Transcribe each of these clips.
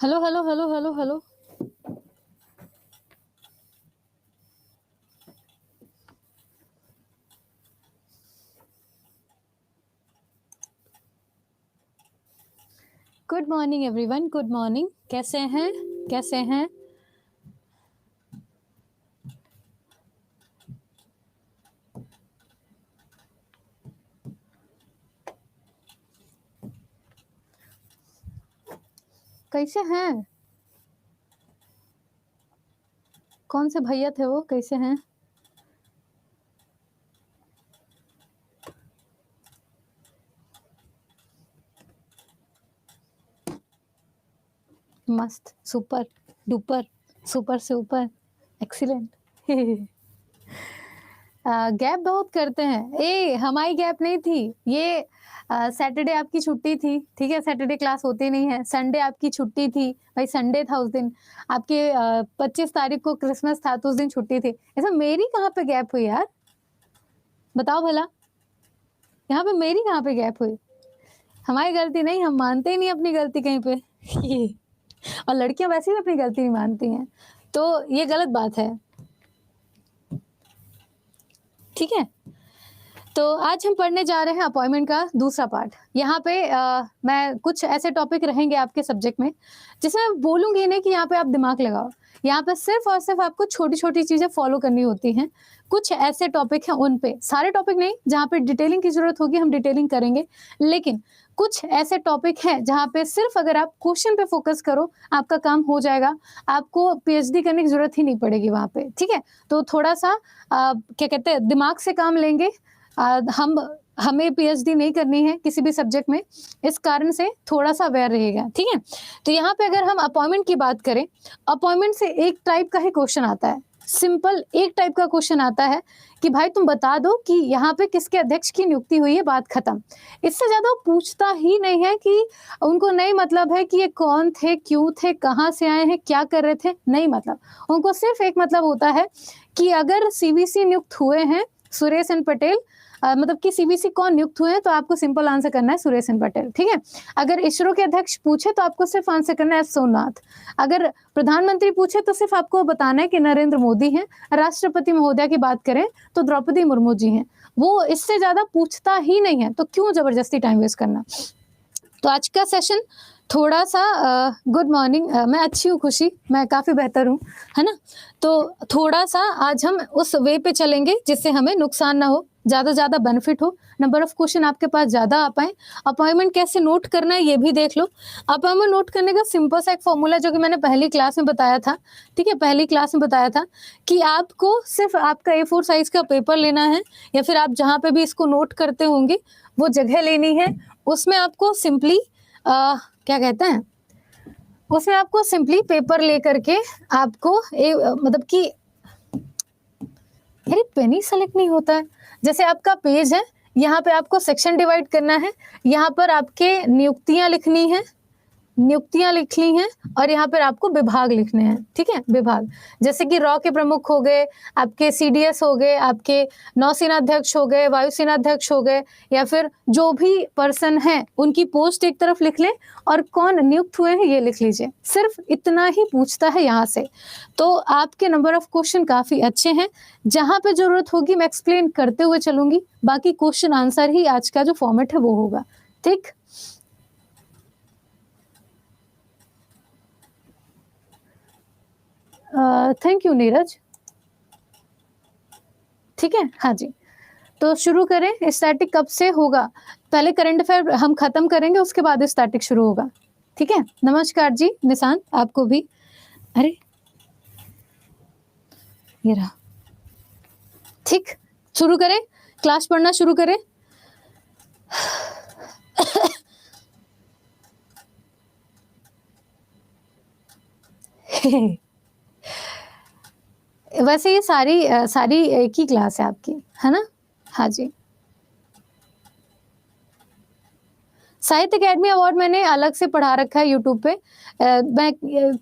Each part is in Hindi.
Hello hello hello hello hello. Good morning everyone, good morning. कैसे हैं? कैसे हैं? कैसे हैं? कौन से भैया थे वो? कैसे हैं? मस्त, सुपर डुपर, सुपर से ऊपर, एक्सीलेंट। गैप बहुत करते हैं। हमारी गैप नहीं थी ये। सैटरडे आपकी छुट्टी थी, ठीक है, सैटरडे क्लास होती नहीं है। संडे आपकी छुट्टी थी भाई, संडे था उस दिन। आपके 25 तारीख को क्रिसमस था तो उस दिन छुट्टी थी। ऐसा मेरी कहाँ पे गैप हुई यार? बताओ भला, यहाँ पे मेरी कहाँ पे गैप हुई? हमारी गलती नहीं, हम मानते ही नहीं अपनी गलती कहीं पे। और लड़कियां वैसे भी अपनी गलती नहीं मानती हैं, तो ये गलत बात है, ठीक है। तो आज हम पढ़ने जा रहे हैं अपॉइंटमेंट का दूसरा पार्ट। यहाँ पे मैं कुछ ऐसे टॉपिक रहेंगे आपके सब्जेक्ट में जिसमें मैं बोलूंगी नहीं कि यहाँ पे आप दिमाग लगाओ। यहाँ पे सिर्फ और सिर्फ आपको छोटी छोटी चीजें फॉलो करनी होती हैं। कुछ ऐसे टॉपिक हैं, उन पे सारे टॉपिक नहीं, जहाँ पे डिटेलिंग की जरूरत होगी हम डिटेलिंग करेंगे, लेकिन कुछ ऐसे टॉपिक हैं जहाँ पे सिर्फ अगर आप क्वेश्चन पे फोकस करो आपका काम हो जाएगा। आपको पीएचडी करने की जरूरत ही नहीं पड़ेगी वहां पे, ठीक है। तो थोड़ा सा क्या कहते हैं, दिमाग से काम लेंगे। हमें पीएचडी नहीं करनी है किसी भी सब्जेक्ट में, इस कारण से थोड़ा सा अवेयर रहेगा, ठीक है। तो यहाँ पे अगर हम अपॉइंटमेंट की बात करें, अपॉइंटमेंट से एक टाइप का ही क्वेश्चन आता है, सिंपल एक टाइप का क्वेश्चन आता है कि भाई तुम बता दो कि यहाँ पे किसके अध्यक्ष की नियुक्ति हुई है, बात खत्म। इससे ज्यादा वो पूछता ही नहीं है कि उनको नहीं मतलब है कि ये कौन थे, क्यों थे, कहाँ से आए हैं, क्या कर रहे थे, नहीं मतलब। उनको सिर्फ एक मतलब होता है कि अगर सीवीसी नियुक्त हुए हैं सुरेश एन पटेल, मतलब कि सीबीसी कौन नियुक्त हुए हैं, तो आपको सिंपल आंसर करना है सुरेश एन पटेल, ठीक है। अगर इसरो के अध्यक्ष पूछे तो आपको सिर्फ आंसर करना है सोमनाथ। अगर प्रधानमंत्री पूछे तो सिर्फ आपको बताना है कि नरेंद्र मोदी हैं। राष्ट्रपति महोदया की बात करें तो द्रौपदी मुर्मू जी हैं। वो इससे ज्यादा पूछता ही नहीं है, तो क्यों जबरदस्ती टाइम वेस्ट करना। तो आज का सेशन थोड़ा सा गुड मॉर्निंग। मैं अच्छी हूँ खुशी, मैं काफ़ी बेहतर हूँ, है ना। तो थोड़ा सा आज हम उस वे पे चलेंगे जिससे हमें नुकसान ना हो, ज़्यादा ज़्यादा बेनिफिट हो, नंबर ऑफ क्वेश्चन आपके पास ज़्यादा आ पाए। अपॉइंटमेंट कैसे नोट करना है ये भी देख लो। अपॉइंटमेंट नोट करने का सिंपल सा एक फॉर्मूला जो कि मैंने पहली क्लास में बताया था, ठीक है, पहली क्लास में बताया था कि आपको सिर्फ आपका A4 साइज का पेपर लेना है, या फिर आप जहाँ पे भी इसको नोट करते होंगे वो जगह लेनी है। उसमें आपको सिंपली क्या कहते हैं, उसमें आपको सिंपली पेपर लेकर के आपको मतलब कि यार पेन ही सेलेक्ट नहीं होता है। जैसे आपका पेज है, यहाँ पे आपको सेक्शन डिवाइड करना है, यहाँ पर आपके नियुक्तियां लिखनी है, नियुक्तियां लिखनी हैं, और यहाँ पर आपको विभाग लिखने हैं, ठीक है, विभाग। जैसे कि रॉ के प्रमुख हो गए, आपके सीडीएस हो गए, आपके नौसेना अध्यक्ष हो गए, वायुसेना अध्यक्ष हो गए, या फिर जो भी पर्सन है उनकी पोस्ट एक तरफ लिख लें और कौन नियुक्त हुए हैं ये लिख लीजिए। सिर्फ इतना ही पूछता है यहाँ से, तो आपके नंबर ऑफ क्वेश्चन काफी अच्छे हैं। जहां पे जरूरत होगी मैं एक्सप्लेन करते हुए चलूंगी, बाकी क्वेश्चन आंसर ही आज का जो फॉर्मेट है वो होगा, ठीक। थैंक यू नीरज, ठीक है, हाँ जी। तो शुरू करें। स्टैटिक कब से होगा? पहले करंट अफेयर हम खत्म करेंगे, उसके बाद स्टैटिक शुरू होगा, ठीक है। नमस्कार जी निशांत, आपको भी। अरे ये रहा, ठीक, शुरू करें, क्लास पढ़ना शुरू करें। वैसे ये सारी एक ही क्लास है आपकी, है ना। हाँ जी। साहित्य अकेडमी अवार्ड मैंने अलग से पढ़ा रखा है यूट्यूब पे।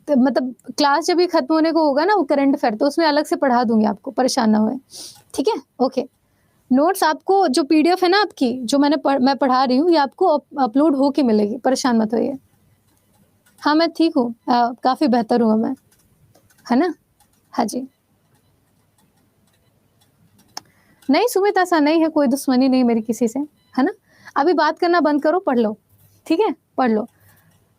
मतलब क्लास जब भी खत्म होने को होगा ना वो करंट अफेयर, तो उसमें अलग से पढ़ा दूंगी आपको, परेशान ना हुए, ठीक है। ओके, नोट्स आपको जो पीडीएफ है ना आपकी, जो मैं पढ़ा रही हूँ, ये आपको अपलोड होके मिलेगी, परेशान मत होइए। हाँ, मैं ठीक हूँ, काफ़ी बेहतर हूँ मैं, है ना? हाँ जी। नहीं सुमित, ऐसा नहीं है, कोई दुश्मनी नहीं मेरी किसी से, है ना? अभी बात करना बंद करो, पढ़ लो, ठीक है? पढ़ लो।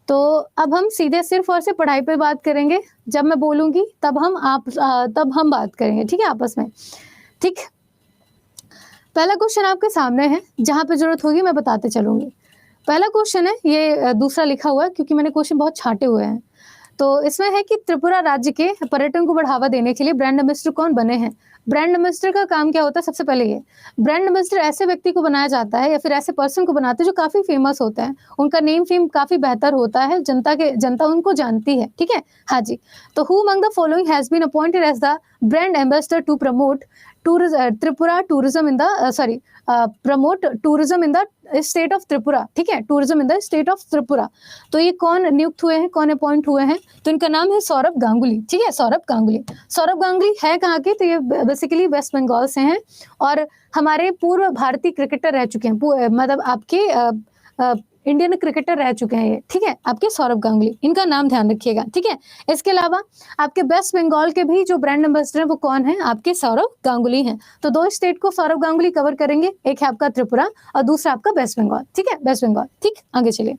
तो अब हम सीधे सिर्फ़ और सिर्फ़ पढ़ाई पे बात करेंगे, जब मैं बोलूँगी तब हम बात करेंगे, ठीक है? आपस में, ठीक? पहला क्वेश्चन आपके सामने है, जहाँ पे ज़रूरत होगी मैं बताते चलूँगी। पहला क्वेश्चन है, ये दूसरा लिखा हुआ है क्योंकि मैंने क्वेश्चन बहुत छाँटे हुए हैं। तो इसमें है कि त्रिपुरा राज्य के पर्यटन को बढ़ावा देने के लिए ब्रांड एम्बेसडर कौन बने हैं? ब्रांड एम्बेसडर का काम क्या होता है? सबसे पहले ये, ब्रांड एम्बेसडर ऐसे व्यक्ति को बनाया जाता है या फिर ऐसे पर्सन को बनाते हैं जो काफ़ी फेमस होते हैं। उनका नेम फेम काफ़ी बेहतर होता है, जनता उनको जानती है, ठीक है? हाँ जी। तो who among the following has been appointed as the brand ambassador to promote Tripura tourism in the promote tourism in the state of Tripura, ठीक है? Tourism in the state of Tripura. तो ये कौन नियुक्त हुए हैं, कौन अपॉइंट हुए हैं? तो इनका नाम है सौरभ गांगुली, ठीक है? सौरभ गांगुली। सौरभ गांगुली है कहाँ के? तो ये बेसिकली वेस्ट बंगाल से हैं और हमारे पूर्व भारतीय क्रिकेटर रह चुके हैं, मतलब आपके इंडियन क्रिकेटर रह चुके हैं ये, ठीक है? आपके सौरभ गांगुली, इनका नाम ध्यान रखिएगा, ठीक है? इसके अलावा आपके वेस्ट बंगाल के भी जो ब्रांड एम्बेसडर हैं वो कौन है? आपके सौरभ गांगुली हैं। तो 2 स्टेट को सौरभ गांगुली कवर करेंगे, एक है आपका त्रिपुरा और दूसरा आपका वेस्ट बंगाल, ठीक है? वेस्ट बंगाल, ठीक? आगे चलिए।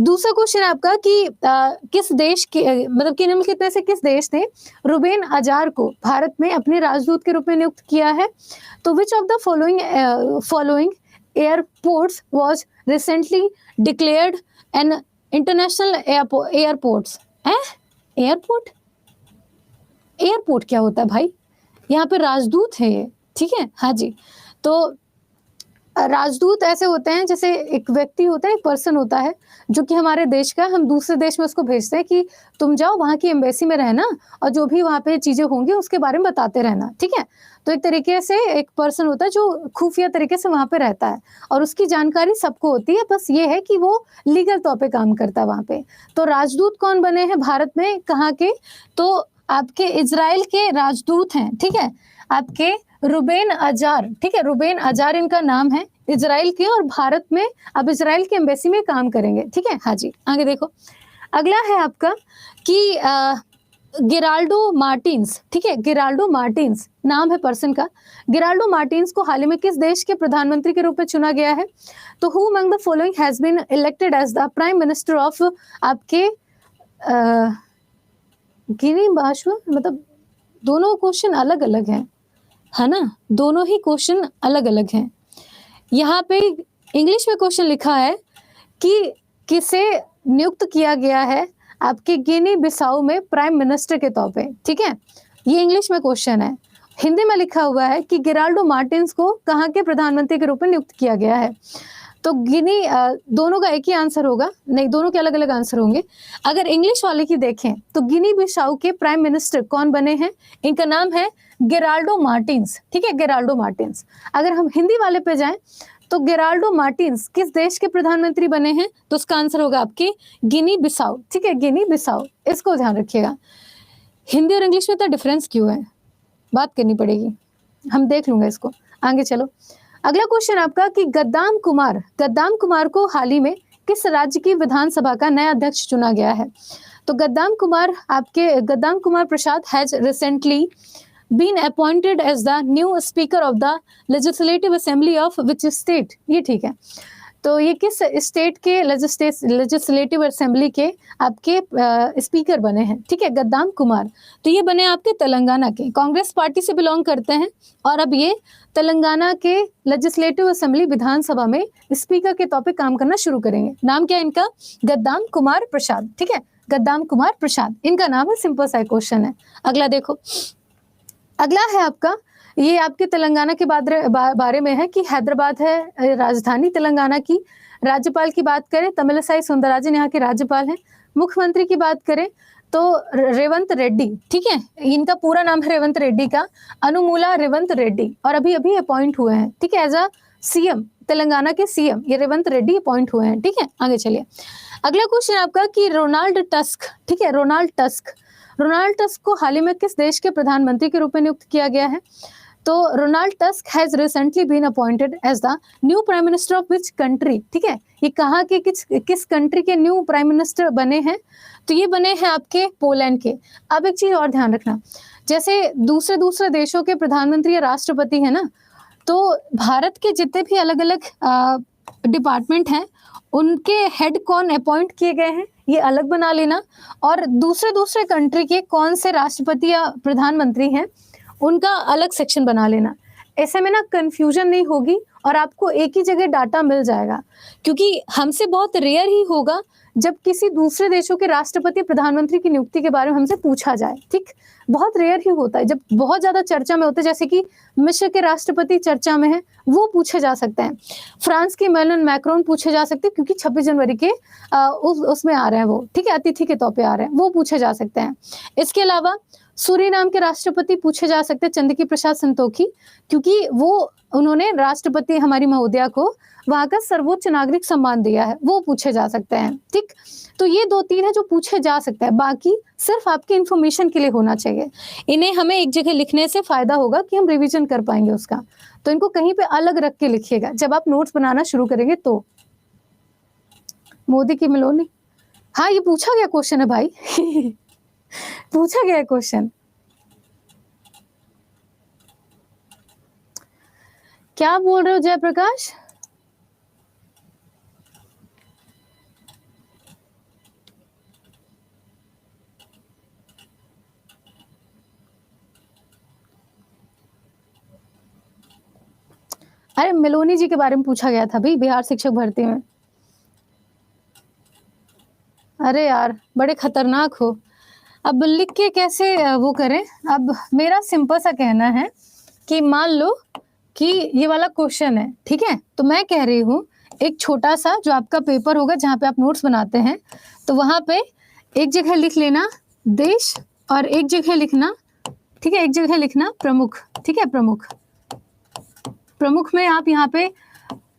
दूसरा क्वेश्चन आपका कि किस देश के मतलब कि निम्नलिखित में से किस देश ने रुबेन अजार को भारत में अपने राजदूत के रूप में नियुक्त किया है? तो विच of the following airports was recently declared an international airports? Airport airport क्या होता है भाई? यहाँ पे राजदूत है ये, ठीक है? हाँ जी। तो राजदूत ऐसे होते हैं जैसे एक व्यक्ति होता है, एक पर्सन होता है जो कि हमारे देश का, हम दूसरे देश में उसको भेजते हैं कि तुम जाओ वहाँ की एम्बेसी में रहना और जो भी वहाँ पे चीजें होंगी उसके बारे में बताते रहना, ठीक है? तो एक तरीके से एक पर्सन होता है जो खुफिया तरीके से वहाँ पे रहता है और उसकी जानकारी सबको होती है, बस ये है कि वो लीगल तौर पे काम करता है वहाँ पे। तो राजदूत कौन बने हैं भारत में, कहाँ के? तो आपके इजराइल के राजदूत हैं, ठीक है? आपके रुबेन अजार, ठीक है? रुबेन अजार इनका नाम है, इजराइल के, और भारत में अब इजराइल की एम्बेसी में काम करेंगे, ठीक है? हाँ जी। आगे देखो, अगला है आपका कि गिराल्डो मार्टिन्स, ठीक है? गिराल्डो मार्टिन्स नाम है पर्सन का। गिराल्डो मार्टिन्स को हाल ही में किस देश के प्रधानमंत्री के रूप में चुना गया है? तो who among the following has been elected as the prime minister of आपके गिनी बाशवा, मतलब दोनों क्वेश्चन अलग अलग हैं, है ना? दोनों ही क्वेश्चन अलग अलग हैं। यहाँ पे इंग्लिश में क्वेश्चन लिखा है कि किसे नियुक्त किया गया है आपके गिनी बिसाऊ में प्राइम मिनिस्टर के तौर पे, ठीक है? ये इंग्लिश में क्वेश्चन है। हिंदी में लिखा हुआ है कि गिराल्डो मार्टिन्स को कहाँ के प्रधानमंत्री के रूप में नियुक्त किया गया है? तो गिनी, दोनों का एक ही आंसर होगा, नहीं दोनों के अलग अलग आंसर होंगे। अगर इंग्लिश वाले की देखें तो गिनी बिसाऊ के प्राइम मिनिस्टर कौन बने हैं? इनका नाम है गिराल्डो मार्टिन्स, ठीक है? Giraldo Martins. अगर हम हिंदी वाले पे जाएं तो गिराल्डो मार्टिन्स किस देश के प्रधानमंत्री बने हैं? तो उसका आंसर होगा आपके गिनी बिसाऊ, ठीक है? गिनी बिसाऊ, इसको ध्यान रखिएगा। हिंदी और इंग्लिश में तो डिफरेंस क्यों है, बात करनी पड़ेगी, हम देख लूंगा इसको। आगे चलो, अगला क्वेश्चन आपका कि गद्दाम कुमार को हाल ही में किस राज्य की विधानसभा का नया अध्यक्ष चुना गया है? तो Gaddam Kumar Prasad has recently been appointed as the new speaker of the legislative assembly of which state? ये ठीक है। तो ये किस स्टेट के लेजिस्लेटिव असेंबली के आपके स्पीकर बने हैं, ठीक है? गद्दाम कुमार, तो ये बने आपके तेलंगाना के, कांग्रेस पार्टी से बिलोंग करते हैं और अब ये तेलंगाना के लेजिस्लेटिव असेंबली विधानसभा में स्पीकर के तौर पे काम करना शुरू करेंगे। नाम क्या है इनका? गद्दाम कुमार प्रसाद, ठीक है? गद्दाम कुमार प्रसाद इनका नाम है। सिंपल सा क्वेश्चन है। अगला देखो, अगला है आपका, ये आपके तेलंगाना के बारे में है कि हैदराबाद है राजधानी तेलंगाना की। राज्यपाल की बात करें तमिलिसाई सुंदरराजन यहाँ के राज्यपाल हैं। मुख्यमंत्री की बात करें तो रेवंत रेड्डी, ठीक है? इनका पूरा नाम है रेवंत रेड्डी का, अनुमूला रेवंत रेड्डी, और अभी अभी अपॉइंट हुए हैं, ठीक है? एज अ सीएम, तेलंगाना के सीएम ये रेवंत रेड्डी अपॉइंट हुए हैं, ठीक है? आगे चलिए, अगला क्वेश्चन आपका कि रोनाल्ड टस्क, ठीक है? रोनाल्ड टस्क को हाल ही में किस देश के प्रधानमंत्री के रूप में नियुक्त किया गया है? तो Donald Tusk has recently been appointed as the new prime minister of which country, ठीक है, ये कहाँ के किस कंट्री के न्यू प्राइम मिनिस्टर बने हैं, तो ये बने हैं आपके पोलैंड के। अब एक चीज और ध्यान रखना, जैसे दूसरे देशों के प्रधानमंत्री या राष्ट्रपति है ना, तो भारत के जितने भी अलग अलग डिपार्टमेंट हैं उनके हेड कौन अपॉइंट किए गए हैं ये अलग बना लेना, और दूसरे कंट्री के कौन से राष्ट्रपति या प्रधानमंत्री हैं उनका अलग सेक्शन बना लेना। ऐसे में ना कंफ्यूजन नहीं होगी और आपको एक ही जगह डाटा मिल जाएगा, क्योंकि हमसे बहुत रेयर ही होगा जब किसी दूसरे देशों के राष्ट्रपति प्रधानमंत्री की नियुक्ति के बारे में हमसे पूछा जाए, ठीक, बहुत रेयर ही होता है। जब बहुत ज्यादा चर्चा में होते हैं, जैसे कि मिस्र के राष्ट्रपति चर्चा में है, वो पूछे जा सकते हैं। फ्रांस के इमैनुअल मैक्रोन पूछे जा सकते हैं, क्योंकि 26 जनवरी के उसमें आ रहे हैं वो, ठीक है, अतिथि के तौर पे आ रहे हैं, वो पूछे जा सकते हैं। इसके अलावा सूरीनाम के राष्ट्रपति पूछे जा सकते हैं, चंद्रिका प्रसाद संतोखी, क्योंकि वो उन्होंने राष्ट्रपति हमारी महोदया को वहां का सर्वोच्च नागरिक सम्मान दिया है, वो पूछे जा सकते हैं, ठीक। तो ये 2-3 है जो पूछे जा सकते हैं, बाकी सिर्फ आपकी इंफॉर्मेशन के लिए होना चाहिए। इन्हें हमें एक जगह लिखने से फायदा होगा कि हम रिवीजन कर पाएंगे उसका, तो इनको कहीं पे अलग रख के लिखिएगा जब आप नोट्स बनाना शुरू करेंगे तो। मोदी की मिलोनी, हाँ ये पूछा गया क्वेश्चन है भाई पूछा गया क्वेश्चन। क्या बोल रहे हो जयप्रकाश? अरे मेलोनी जी के बारे में पूछा गया था भाई, बिहार शिक्षक भर्ती में। अरे यार बड़े खतरनाक हो, अब लिख के कैसे वो करें। अब मेरा सिंपल सा कहना है कि मान लो कि ये वाला क्वेश्चन है, ठीक है, तो मैं कह रही हूँ एक छोटा सा जो आपका पेपर होगा जहाँ पे आप नोट्स बनाते हैं, तो वहां पे एक जगह लिख लेना देश और एक जगह लिखना, ठीक है, एक जगह लिखना प्रमुख, ठीक है, प्रमुख में आप यहाँ पे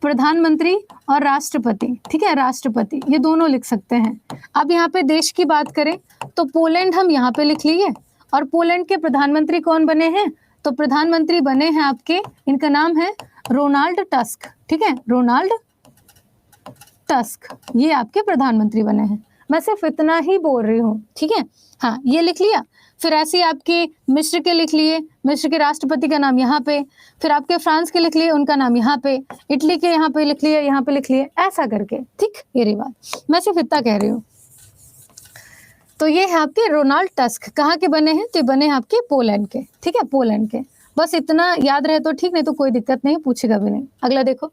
प्रधानमंत्री और राष्ट्रपति, ठीक है, राष्ट्रपति ये दोनों लिख सकते हैं। अब यहाँ पे देश की बात करें तो पोलैंड हम यहाँ पे लिख लिए, और पोलैंड के प्रधानमंत्री कौन बने हैं, तो प्रधानमंत्री बने हैं आपके, इनका नाम है रोनाल्ड टस्क, ठीक है, रोनाल्ड टस्क, ये आपके प्रधानमंत्री बने हैं। मैं सिर्फ इतना ही बोल रही हूँ, ठीक है, हाँ ये लिख लिया। फिर ऐसे ही आपके मिस्र के लिख लिए, मिस्र के राष्ट्रपति का नाम यहाँ पे, फिर आपके फ्रांस के लिख लिए, उनका नाम यहाँ पे, इटली के यहाँ पे लिख लिए, यहाँ पे लिख लिए, ऐसा करके, ठीक, ये रही बात, मैं सिर्फ इतना कह रही हूँ। तो ये है आपके रोनाल्ड टस्क, कहाँ के बने हैं, तो ये बने हैं आपके पोलैंड के, ठीक है, पोलैंड के, बस इतना याद रहे तो ठीक, नहीं तो कोई दिक्कत नहीं, पूछेगा भी नहीं। अगला देखो,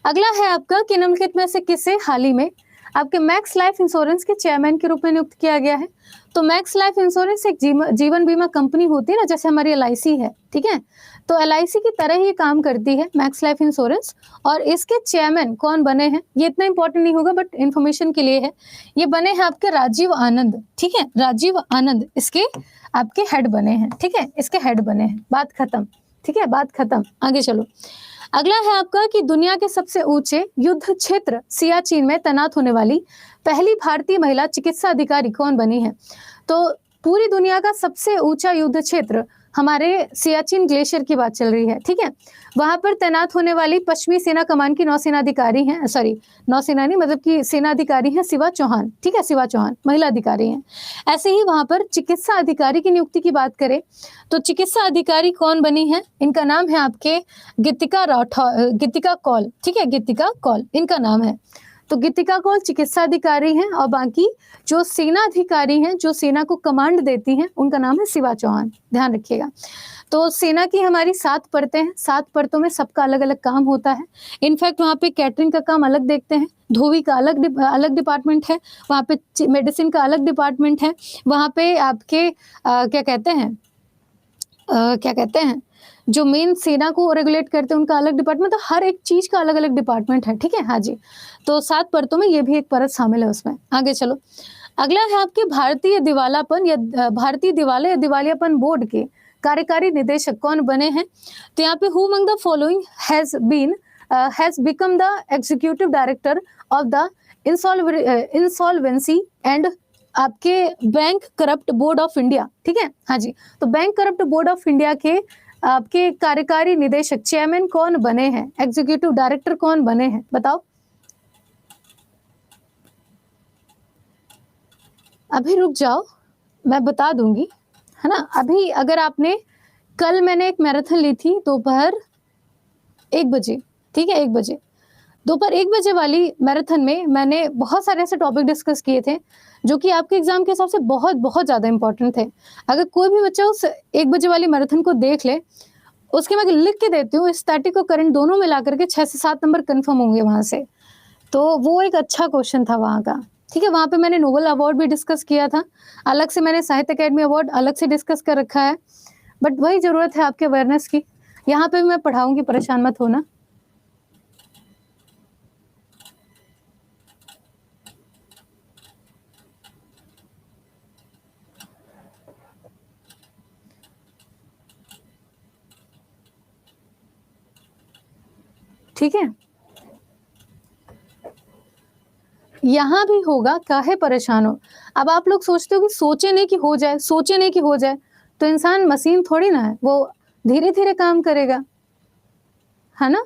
अगला है आपका कि निम्नलिखित में से किसे हाल ही में आपके मैक्स लाइफ इंश्योरेंस के चेयरमैन के रूप में नियुक्त किया गया है। तो मैक्स लाइफ इंश्योरेंस एक जीवन बीमा कंपनी होती है ना, जैसे हमारी LIC है, ठीक है, तो LIC की तरह ही काम करती है मैक्स लाइफ इंश्योरेंस, और इसके चेयरमैन कौन बने हैं ये इतना इंपॉर्टेंट नहीं होगा, बट इन्फॉर्मेशन के लिए है, ये बने हैं आपके राजीव आनंद, ठीक है, राजीव आनंद इसके आपके हेड बने हैं, ठीक है, इसके हेड बने हैं, बात खत्म, ठीक है, बात खत्म। आगे चलो, अगला है आपका कि दुनिया के सबसे ऊंचे युद्ध क्षेत्र सियाचिन में तैनात होने वाली पहली भारतीय महिला चिकित्सा अधिकारी कौन बनी है। तो पूरी दुनिया का सबसे ऊंचा युद्ध क्षेत्र हमारे सियाचिन ग्लेशियर की बात चल रही है, ठीक है, वहां पर तैनात होने वाली पश्चिमी सेना कमान की नौसेना अधिकारी हैं, सॉरी नौसेना नहीं मतलब कि सेना अधिकारी हैं शिवा चौहान, ठीक है, शिवा चौहान महिला अधिकारी हैं। ऐसे ही वहां पर चिकित्सा अधिकारी की नियुक्ति की बात करें तो चिकित्सा अधिकारी कौन बनी है, इनका नाम है आपके गीतिका कौल, ठीक है, गीतिका कौल इनका नाम है। तो गीतिका कौल चिकित्सा अधिकारी हैं, और बाकी जो सेना अधिकारी हैं जो सेना को कमांड देती हैं उनका नाम है शिवा चौहान, ध्यान रखिएगा। तो सेना की हमारी 7 परतें हैं, 7 परतों में सबका अलग अलग काम होता है। इनफैक्ट वहाँ पे कैटरिंग का काम अलग देखते हैं, धोबी का अलग डिपार्टमेंट है, वहाँ पे मेडिसिन का अलग डिपार्टमेंट है, वहाँ पे आपके क्या कहते हैं जो मेन सेना को रेगुलेट करते हैं उनका अलग डिपार्टमेंट, तो हर एक चीज का अलग अलग डिपार्टमेंट है, ठीक है, हाँ जी। तो 7 परतों में ये भी एक परत शामिल है उसमें। आगे चलो, अगला है आपके भारतीय दिवालापन या भारतीय दिवाला या दिवालियापन बोर्ड के कार्यकारी निदेशक कौन बने हैं। तो यहाँ पे who among the following has become the executive director of the insolvency and आपके bankruptcy board of India, ठीक है, हाँ जी। तो bankruptcy board of India के आपके कार्यकारी निदेशक चेयरमैन कौन बने हैं, एग्जीक्यूटिव डायरेक्टर कौन बने हैं, बताओ। अभी रुक जाओ, मैं बता दूंगी, है ना। अभी अगर आपने, कल मैंने एक मैराथन ली थी दोपहर 1 बजे, ठीक है, 1 बजे, दोपहर 1 बजे वाली मैराथन में मैंने बहुत सारे ऐसे टॉपिक डिस्कस किए थे जो कि आपके एग्जाम के हिसाब से बहुत बहुत ज़्यादा इंपॉर्टेंट थे। अगर कोई भी बच्चा उस 1 बजे वाली मैराथन को देख ले, उसके मैं लिख के देती हूँ, स्टैटिक और करंट दोनों मिला करके 6 से 7 नंबर कंफर्म होंगे वहाँ से। तो वो एक अच्छा क्वेश्चन था वहाँ का, ठीक है। वहाँ पे मैंने नोबेल अवार्ड भी डिस्कस किया था, अलग से मैंने साहित्य अकेडमी अवार्ड अलग से डिस्कस कर रखा है, बट वही ज़रूरत है आपके अवेयरनेस की। यहाँ पे भी मैं पढ़ाऊंगी, परेशान मत होना। ठीक है, यहाँ भी होगा, काहे परेशान हो। अब आप लोग सोचते हो कि सोचे नहीं कि हो जाए, सोचे नहीं कि हो जाए, तो इंसान मशीन थोड़ी ना है, वो धीरे धीरे काम करेगा, है ना।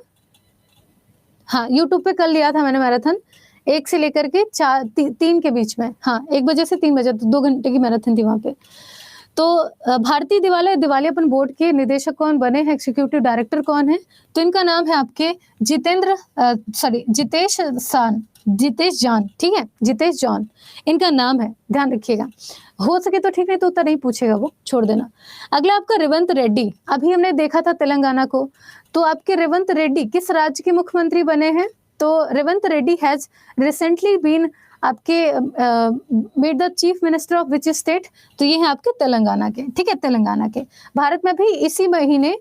हाँ, यूट्यूब पे कर लिया था मैंने मैराथन, 1 से लेकर के 3 के बीच में, हाँ 1 बजे से 3 बजे, तो 2 घंटे की मैराथन थी वहाँ पे। तो भारतीय दिवालियापन बोर्ड के निदेशक कौन बने हैं, एग्जीक्यूटिव डायरेक्टर कौन है, तो इनका नाम है आपके जितेश जान, ठीक है, जितेश जॉन इनका नाम है, ध्यान रखिएगा। हो सके तो ठीक, नहीं तो उत्तर नहीं पूछेगा वो, छोड़ देना। अगला आपका रेवंत रेड्डी, अभी हमने देखा था तेलंगाना को, तो आपके रेवंत रेड्डी किस राज्य के मुख्यमंत्री बने हैं, तो Revanth Reddy has recently been आपके made the chief minister of which state, तो ये है आपके तेलंगाना के, ठीक है, तेलंगाना के। भारत में भी इसी महीने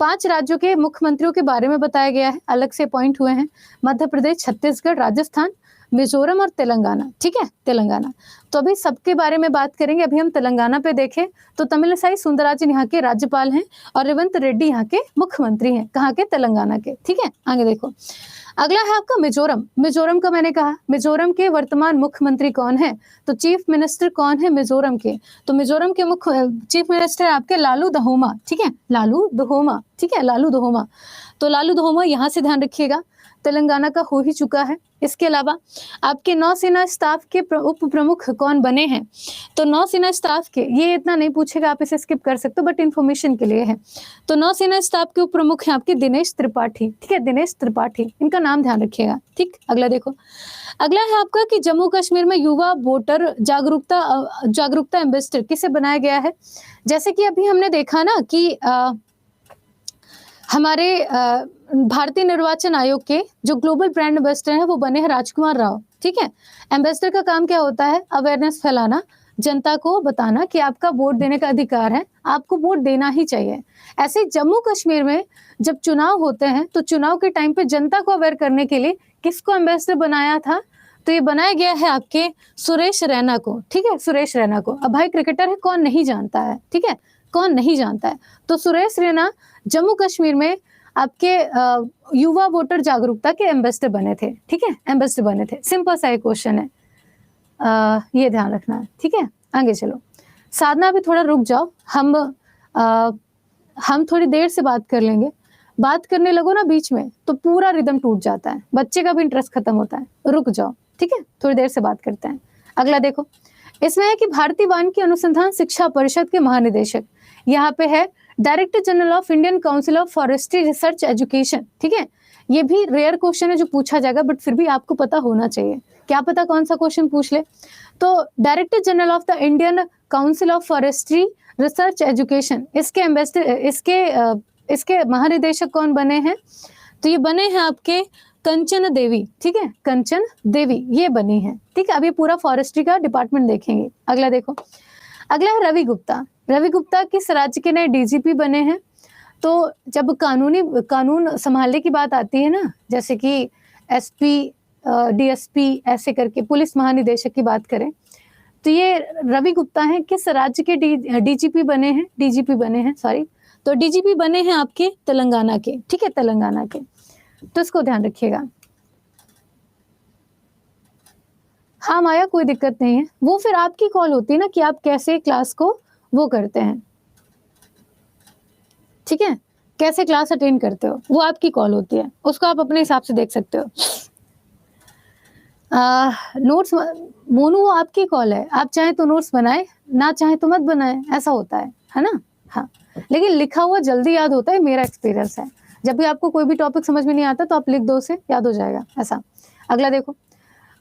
5 राज्यों के मुख्यमंत्रियों के बारे में बताया गया है, अलग से अपॉइंट हुए हैं, मध्य प्रदेश, छत्तीसगढ़, राजस्थान, मिजोरम और तेलंगाना, ठीक है, तेलंगाना। तो अभी सबके बारे में बात करेंगे। अभी हम तेलंगाना पे देखें तो तमिलिसाई सुंदरराजन यहाँ के राज्यपाल हैं और रेवंत रेड्डी यहाँ के मुख्यमंत्री हैं, कहाँ के, तेलंगाना के, ठीक है। आगे देखो, अगला है आपका मिजोरम। मिजोरम का मैंने कहा, मिजोरम के वर्तमान मुख्यमंत्री कौन है, तो चीफ मिनिस्टर कौन है मिजोरम के, तो मिजोरम के मुख्य चीफ मिनिस्टर आपके लालू दहोमा, ठीक है, लालू दहोमा, ठीक है, लालू दहोमा। तो लालू दहोमा यहाँ से ध्यान रखिएगा, तेलंगाना का हो ही चुका है। इसके अलावा आपके नौसेना स्टाफ के उप प्रमुख कौन बने हैं, तो नौसेना स्टाफ के, ये इतना नहीं पूछेगा, आप इसे स्किप कर सकते हो, बट इन्फॉर्मेशन के लिए है। तो नौसेना स्टाफ के उप प्रमुख हैं आपके दिनेश त्रिपाठी, ठीक है, दिनेश त्रिपाठी, इनका नाम ध्यान रखिएगा, ठीक। अगला देखो, अगला है आपका कि जम्मू कश्मीर में युवा वोटर जागरूकता एम्बेसडर किसे बनाया गया है। जैसे कि अभी हमने देखा ना कि हमारे भारतीय निर्वाचन आयोग के जो ग्लोबल ब्रांड एम्बेसडर हैं वो बने हैं राजकुमार राव, ठीक है। एम्बेसडर का काम क्या होता है, अवेयरनेस फैलाना, जनता को बताना कि आपका वोट देने का अधिकार है, आपको वोट देना ही चाहिए। ऐसे जम्मू कश्मीर में जब चुनाव होते हैं तो चुनाव के टाइम पे जनता को अवेयर करने के लिए किसको एम्बेसडर बनाया था, तो ये बनाया गया है आपके सुरेश रैना को, ठीक है, सुरेश रैना को। अब भाई क्रिकेटर है, कौन नहीं जानता है, ठीक है, कौन नहीं जानता है। तो सुरेश रैना जम्मू कश्मीर में आपके युवा वोटर जागरूकता के एम्बेसडर बने थे, ठीक है, एम्बेसडर बने थे। सिंपल सा एक क्वेश्चन है, ये ध्यान रखना है, ठीक है। आगे चलो, साधना अभी थोड़ा रुक जाओ, हम थोड़ी देर से बात कर लेंगे। बात करने लगो ना बीच में तो पूरा रिदम टूट जाता है, बच्चे का भी इंटरेस्ट खत्म होता है। रुक जाओ, ठीक है, थोड़ी देर से बात करते हैं। अगला देखो, इसमें है कि भारतीय वानिकी अनुसंधान शिक्षा परिषद के महानिदेशक, यहाँ पे है director general of Indian council of forestry research education, ठीक है। ये भी रेयर क्वेश्चन है जो पूछा जाएगा, बट फिर भी आपको पता होना चाहिए, क्या पता कौन सा क्वेश्चन पूछ ले। तो director general of the Indian council of forestry research education, इसके एम्बेसडर, इसके महानिदेशक कौन बने हैं, तो ये बने हैं आपके कंचन देवी, ठीक है, कंचन देवी ये बनी है, ठीक है। अब ये पूरा फॉरेस्ट्री का डिपार्टमेंट देखेंगे। अगला देखो, अगला है रवि गुप्ता। रवि गुप्ता किस राज्य के नए डीजीपी बने हैं, तो जब कानून संभालने की बात आती है ना, जैसे कि एसपी, डीएसपी ऐसे करके पुलिस महानिदेशक की बात करें, तो ये रवि गुप्ता हैं, किस राज्य के डीजीपी बने हैं, सॉरी, तो डीजीपी बने हैं आपके तेलंगाना के, ठीक है, तेलंगाना के। तो इसको ध्यान रखिएगा। हाँ माया, कोई दिक्कत नहीं है, वो फिर आपकी कॉल होती है ना कि आप कैसे क्लास को वो करते हैं, ठीक है, कैसे क्लास अटेंड करते हो वो आपकी कॉल होती है, उसको आप अपने हिसाब से देख सकते हो। नोट्स मोनू वो आपकी कॉल है, आप चाहे तो नोट्स बनाए, ना चाहे तो मत बनाए, ऐसा होता है ना। हाँ, लेकिन लिखा हुआ जल्दी याद होता है, मेरा एक्सपीरियंस है। जब भी आपको कोई भी टॉपिक समझ में नहीं आता तो आप लिख दो, उसे याद हो जाएगा ऐसा। अगला देखो,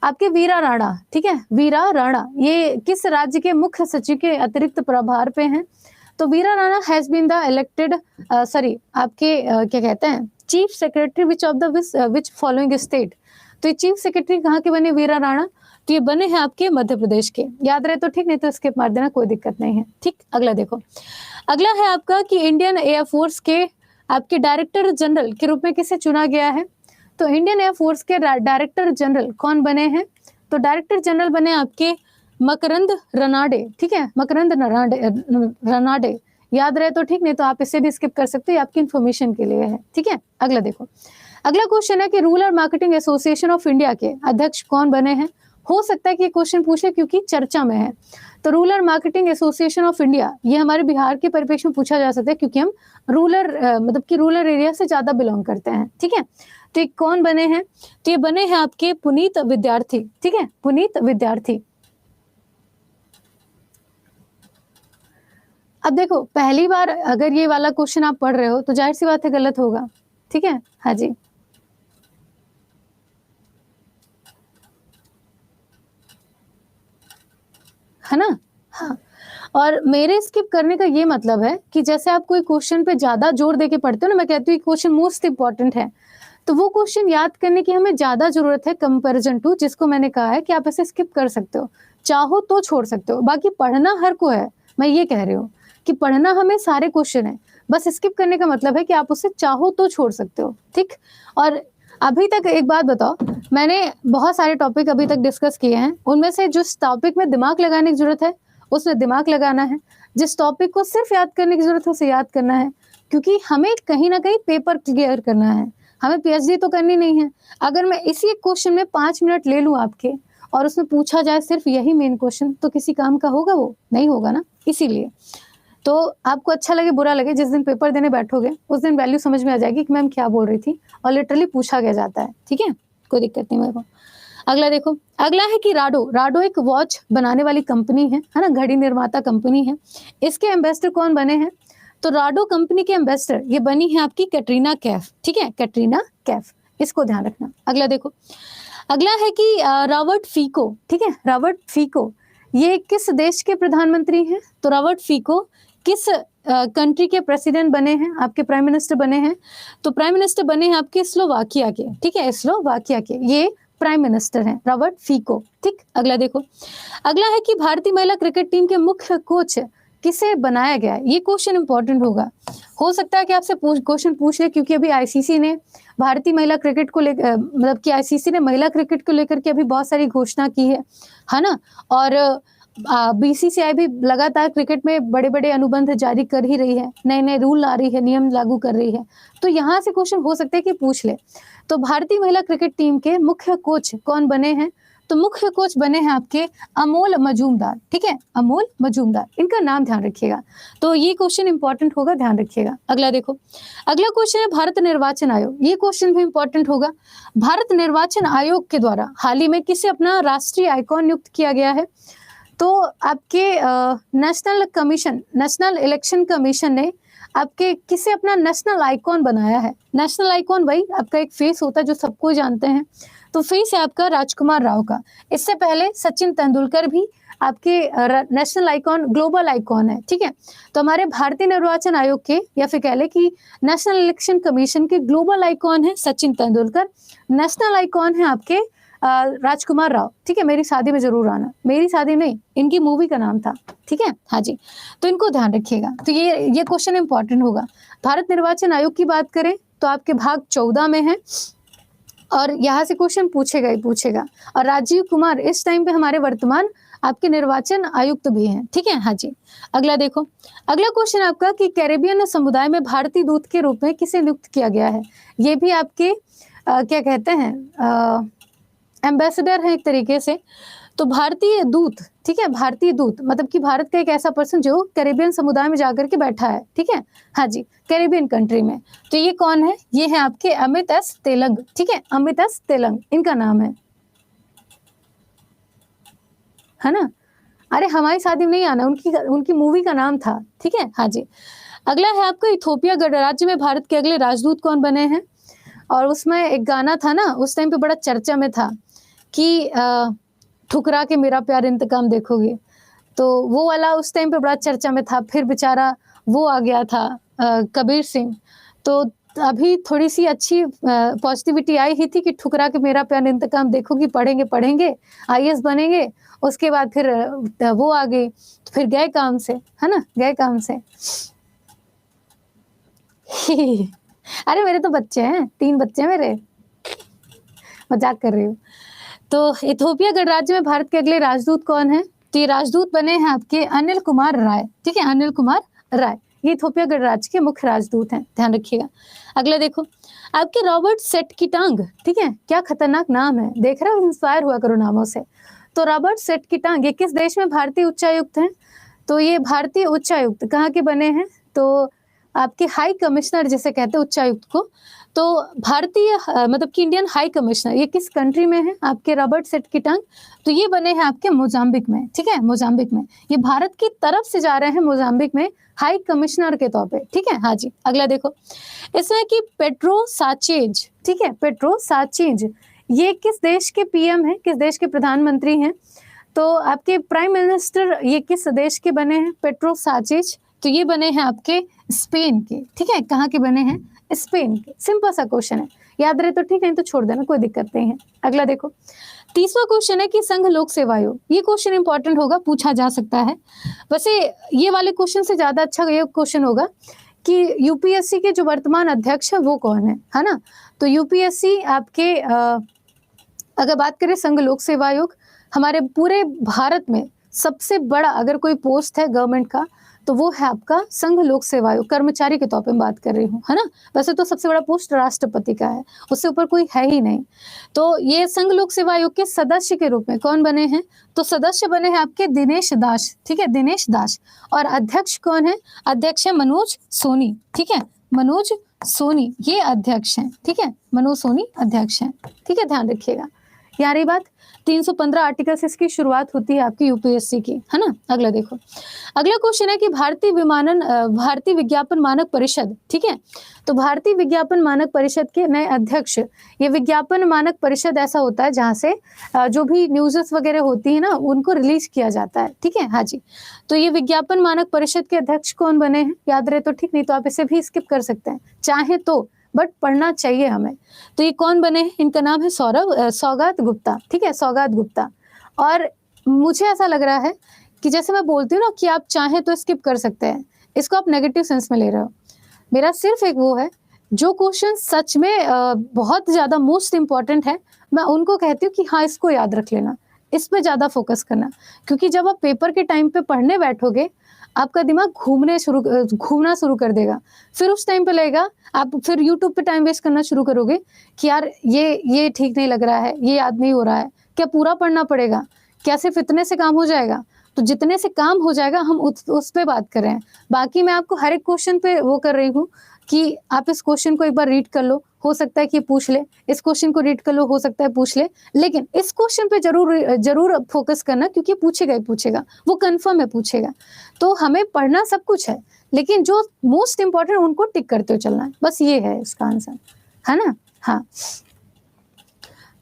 आपके वीरा राणा, ठीक है, वीरा राणा ये किस राज्य के मुख्य सचिव के अतिरिक्त प्रभार पे हैं? तो Veera Rana has been the elected sorry आपके क्या कहते हैं chief secretary which of the which following state. तो ये चीफ सेक्रेटरी कहाँ के बने वीरा राणा? तो ये बने हैं आपके मध्य प्रदेश के। याद रहे तो ठीक, नहीं तो स्किप मार देना, कोई दिक्कत नहीं है। ठीक, अगला देखो, अगला है आपका कि इंडियन एयरफोर्स के आपके डायरेक्टर जनरल के रूप में किसे चुना गया है? तो इंडियन एयरफोर्स के डायरेक्टर जनरल कौन बने हैं? तो डायरेक्टर जनरल बने आपके मकरंद रनाडे। ठीक है, मकरंद रनाडे। याद रहे तो ठीक, नहीं तो आप इसे भी स्किप कर सकते हो, आपकी इन्फॉर्मेशन के लिए है। ठीक है, अगला देखो, अगला क्वेश्चन है कि rural marketing association of India के अध्यक्ष कौन बने हैं? हो सकता है कि ये क्वेश्चन पूछे क्योंकि चर्चा में है। तो rural marketing association of India ये हमारे बिहार के परिप्रेक्ष्य में पूछा जा सकता है, क्योंकि हम मतलब कि रूरल एरिया से ज्यादा बिलोंग करते हैं। ठीक है, तो ये कौन बने हैं? तो ये बने हैं आपके पुनीत विद्यार्थी। ठीक है, पुनीत विद्यार्थी। अब देखो, पहली बार अगर ये वाला क्वेश्चन आप पढ़ रहे हो तो जाहिर सी बात है गलत होगा। ठीक है, हाँ जी, है ना। हाँ, और मेरे स्किप करने का ये मतलब है कि जैसे आप कोई क्वेश्चन पे ज्यादा जोर देके पढ़ते हो ना, मैं कहती हूँ क्वेश्चन मोस्ट इंपॉर्टेंट है, तो वो क्वेश्चन याद करने की हमें ज्यादा जरूरत है कंपैरिजन टू जिसको मैंने कहा है कि आप इसे स्किप कर सकते हो, चाहो तो छोड़ सकते हो, बाकी पढ़ना हर को है। मैं ये कह रही हूँ कि पढ़ना हमें सारे क्वेश्चन है, बस स्किप करने का मतलब है कि आप उसे चाहो तो छोड़ सकते हो। ठीक, और अभी तक एक बात बताओ, मैंने बहुत सारे टॉपिक अभी तक डिस्कस किए हैं, उनमें से जिस टॉपिक में दिमाग लगाने की जरूरत है उसमें दिमाग लगाना है, जिस टॉपिक को सिर्फ याद करने की जरूरत है उसे याद करना है, क्योंकि हमें कहीं ना कहीं पेपर क्लियर करना है, हमें पीएचडी तो करनी नहीं है। अगर मैं इसी क्वेश्चन में 5 मिनट ले लूं आपके और उसमें पूछा जाए सिर्फ यही मेन क्वेश्चन, तो किसी काम का होगा? वो नहीं होगा ना। इसीलिए तो आपको अच्छा लगे बुरा लगे, जिस दिन पेपर देने बैठोगे उस दिन वैल्यू समझ में आ जाएगी कि मैम क्या बोल रही थी, और लिटरली पूछा गया जाता है। ठीक है, कोई दिक्कत नहीं मेरे को। अगला देखो, अगला है कि राडो एक वॉच बनाने वाली कंपनी है ना, घड़ी निर्माता कंपनी है। इसके एम्बेसडर कौन बने हैं? तो राडो कंपनी के एम्बेसडर ये बनी है आपकी कैटरीना कैफ। ठीक है, कैटरीना कैफ, इसको ध्यान रखना। अगला देखो, अगला है कि रॉबर्ट फीको। ठीक है, रॉबर्ट फीको ये किस देश के प्रधानमंत्री हैं? तो रॉबर्ट फीको किस कंट्री के प्रेसिडेंट बने हैं, आपके प्राइम मिनिस्टर बने हैं? तो प्राइम मिनिस्टर बने हैं आपके स्लोवाकिया के। ठीक है, स्लोवाकिया के ये प्राइम मिनिस्टर हैं रॉबर्ट फीको। ठीक, अगला देखो, अगला है कि भारतीय महिला क्रिकेट टीम के मुख्य कोच किसे बनाया गया है? ये क्वेश्चन इंपॉर्टेंट होगा, हो सकता है कि आपसे क्वेश्चन पूछ ले, क्योंकि अभी आईसीसी ने भारतीय महिला क्रिकेट को लेकर मतलब कि आईसीसी ने महिला क्रिकेट को लेकर के अभी बहुत सारी घोषणा की है ना, और बीसीसीआई भी लगातार क्रिकेट में बड़े बड़े अनुबंध जारी कर ही रही है, नए नए रूल ला रही है, नियम लागू कर रही है, तो यहाँ से क्वेश्चन हो सकता है कि पूछ ले। तो भारतीय महिला क्रिकेट टीम के मुख्य कोच कौन बने हैं? तो मुख्य कोच बने हैं आपके अमोल मजूमदार। ठीक है, अमोल मजूमदार, इनका नाम ध्यान रखिएगा, तो ये क्वेश्चन इंपॉर्टेंट होगा, ध्यान रखिएगा। अगला देखो, अगला क्वेश्चन है भारत निर्वाचन आयोग, ये क्वेश्चन भी इंपॉर्टेंट होगा। भारत निर्वाचन आयोग के द्वारा हाल ही में किसे अपना राष्ट्रीय आइकॉन नियुक्त किया गया है? तो आपके नेशनल इलेक्शन कमीशन ने आपके किसे अपना नेशनल आइकॉन बनाया है? नेशनल आइकॉन वही आपका एक फेस होता है जो सबको जानते हैं, तो फेस है आपका राजकुमार राव का। इससे पहले सचिन तेंदुलकर भी आपके नेशनल आइकॉन, ग्लोबल आइकॉन है। ठीक है, तो हमारे भारतीय निर्वाचन आयोग के या फिर कह ले कि नेशनल इलेक्शन कमीशन के ग्लोबल आइकॉन है सचिन तेंदुलकर, नेशनल आइकॉन है आपके राजकुमार राव। ठीक है, मेरी शादी में जरूर आना, मेरी शादी नहीं, इनकी मूवी का नाम था। ठीक है, हाँ जी, तो इनको ध्यान रखिएगा, तो ये क्वेश्चन इंपॉर्टेंट होगा। भारत निर्वाचन आयोग की बात करें तो आपके भाग 14 में है, और यहाँ से क्वेश्चन पूछेगा ही पूछेगा। और राजीव कुमार इस टाइम पे हमारे वर्तमान आपके निर्वाचन आयुक्त भी हैं। ठीक है, हाँ जी। अगला देखो, अगला क्वेश्चन आपका कि कैरेबियन समुदाय में भारतीय दूत के रूप में किसे नियुक्त किया गया है? ये भी आपके क्या कहते हैं एम्बेसडर है एक तरीके से। तो भारतीय दूत, ठीक है, भारतीय दूत मतलब कि भारत का एक ऐसा पर्सन जो कैरेबियन समुदाय में जाकर के बैठा है, ठीक है, हाँ जी, कैरेबियन कंट्री में। तो ये कौन है? ये है आपके अमित एस तेलंग, ठीक है, अमित एस तेलंग इनका नाम है ना। अरे हमारी शादी में नहीं आना, उनकी मूवी का नाम था, ठीक है, हाँ जी। अगला है आपका इथोपिया गणराज्य में भारत के अगले राजदूत कौन बने हैं? और उसमें एक गाना था ना, उस टाइम पे बड़ा चर्चा में था कि ठुकरा के मेरा प्यार इंतकाम देखोगे, तो वो वाला उस टाइम पे बड़ा चर्चा में था। फिर बेचारा वो आ गया था कबीर सिंह, तो अभी थोड़ी सी अच्छी पॉजिटिविटी आई ही थी कि ठुकरा के मेरा प्यार इंतकाम देखोगी, पढ़ेंगे आईएएस बनेंगे। उसके बाद फिर वो आ गई, तो फिर गए काम से, है ना, गए काम से। अरे मेरे तो बच्चे हैं, 3 बच्चे हैं मेरे, मजाक कर रही हूँ। तो इथोपिया गणराज्य में भारत के अगले राजदूत कौन है? तो ये राजदूत बने हैं आपके अनिल कुमार राय, ठीक है, अनिल कुमार राय, ये इथोपिया गणराज्य के मुख्य राजदूत हैं, ध्यान रखिएगा। अगला देखो आपके रॉबर्ट सेटकिटांग, ठीक है, क्या खतरनाक नाम है, देख रहे हो, इंस्पायर हुआ करो नामों से। तो रॉबर्ट सेटकिटांग ये किस देश में भारतीय उच्चायुक्त हैं? तो ये भारतीय उच्चायुक्त कहाँ के बने हैं? तो आपके हाई कमिश्नर जिसे कहते हैं उच्चायुक्त को, तो भारतीय मतलब कि इंडियन हाई कमिश्नर ये किस कंट्री में है? आपके रॉबर्ट सेटकिटांग, तो ये बने हैं आपके मोजाम्बिक में, ठीक है, मोजाम्बिक में। ये भारत की तरफ से जा रहे हैं मोजाम्बिक में हाई कमिश्नर के तौर पे, ठीक है, हाँ जी। अगला देखो इसमें कि पेट्रो साचेज, ठीक है, पेट्रो साचेज ये किस देश के पीएम है, किस देश के प्रधानमंत्री हैं? तो आपके प्राइम मिनिस्टर ये किस देश के बने हैं? पेट्रो साचेज, तो ये बने हैं आपके स्पेन के, ठीक है, कहाँ के बने हैं? स्पेन के। सिंपल सा क्वेश्चन है, याद रहे तो ठीक है, तो छोड़ देना, कोई दिक्कत नहीं है। अगला देखो 30वां क्वेश्चन है कि संघ लोक सेवा आयोग, ये क्वेश्चन इंपॉर्टेंट होगा, पूछा जा सकता है। वैसे ये वाले क्वेश्चन से ज्यादा अच्छा ये क्वेश्चन होगा कि यूपीएससी के जो वर्तमान अध्यक्ष है वो कौन है ना। तो यूपीएससी आपके अगर बात करें संघ लोक सेवा आयोग, हमारे पूरे भारत में सबसे बड़ा अगर कोई पोस्ट है गवर्नमेंट का तो वो है आपका संघ लोक सेवा आयोग, कर्मचारी के तौर पे बात कर रही हूँ, है ना। वैसे तो सबसे बड़ा पोस्ट राष्ट्रपति का है, उससे ऊपर कोई है ही नहीं। तो ये संघ लोक सेवा आयोग के सदस्य के रूप में कौन बने हैं? तो सदस्य बने हैं आपके दिनेश दास, ठीक है, दिनेश दास। और अध्यक्ष कौन है? अध्यक्ष है मनोज सोनी, ठीक है, मनोज सोनी ये अध्यक्ष हैं, ठीक है, मनोज सोनी अध्यक्ष हैं, ठीक है, ध्यान रखिएगा। यार ये बात 315 आर्टिकल से इसकी शुरुआत होती है आपकी यूपीएससी की, है ना। अगला देखो, अगला क्वेश्चन है कि भारतीय विज्ञापन मानक परिषद, ठीक है, तो भारतीय विज्ञापन मानक परिषद के नए अध्यक्ष, ये विज्ञापन मानक परिषद ऐसा होता है जहां से जो भी न्यूज़ वगैरह होती है ना उनको रिलीज किया जाता है, ठीक है, हाँ जी। तो ये विज्ञापन मानक परिषद के अध्यक्ष कौन बने हैं? याद रहे तो ठीक, नहीं तो आप इसे भी स्किप कर सकते हैं चाहे तो, बट पढ़ना चाहिए हमें। तो ये कौन बने हैं? इनका नाम है सौगात गुप्ता, ठीक है, सौगात गुप्ता। और मुझे ऐसा लग रहा है कि जैसे मैं बोलती हूँ ना कि आप चाहे तो स्किप कर सकते हैं, इसको आप नेगेटिव सेंस में ले रहे हो। मेरा सिर्फ एक वो है, जो क्वेश्चन सच में बहुत ज्यादा मोस्ट इंपॉर्टेंट है, मैं उनको कहती हूँ कि हाँ इसको याद रख लेना, इस पे ज्यादा फोकस करना, क्योंकि जब आप पेपर के टाइम पे पढ़ने बैठोगे आपका दिमाग घूमना शुरू कर देगा। फिर उस टाइम पे लगेगा आप फिर यूट्यूब पे टाइम वेस्ट करना शुरू करोगे कि यार ये ठीक नहीं लग रहा है, ये याद नहीं हो रहा है, क्या पूरा पढ़ना पड़ेगा, क्या सिर्फ इतने से काम हो जाएगा? तो जितने से काम हो जाएगा हम उस पे बात कर रहे हैं। बाकी मैं आपको हर एक क्वेश्चन पे वो कर रही हूँ कि आप इस क्वेश्चन को एक बार रीड कर लो, हो सकता है कि पूछ ले, इस क्वेश्चन को रीड कर लो, हो सकता है पूछ ले, लेकिन इस क्वेश्चन पे जरूर फोकस करना, क्योंकि पूछेगा ही पूछेगा, वो कंफर्म है पूछेगा। तो हमें पढ़ना सब कुछ है, लेकिन जो मोस्ट इंपॉर्टेंट उनको टिक करते हुए चलना है, बस ये है इसका आंसर, है ना। हाँ,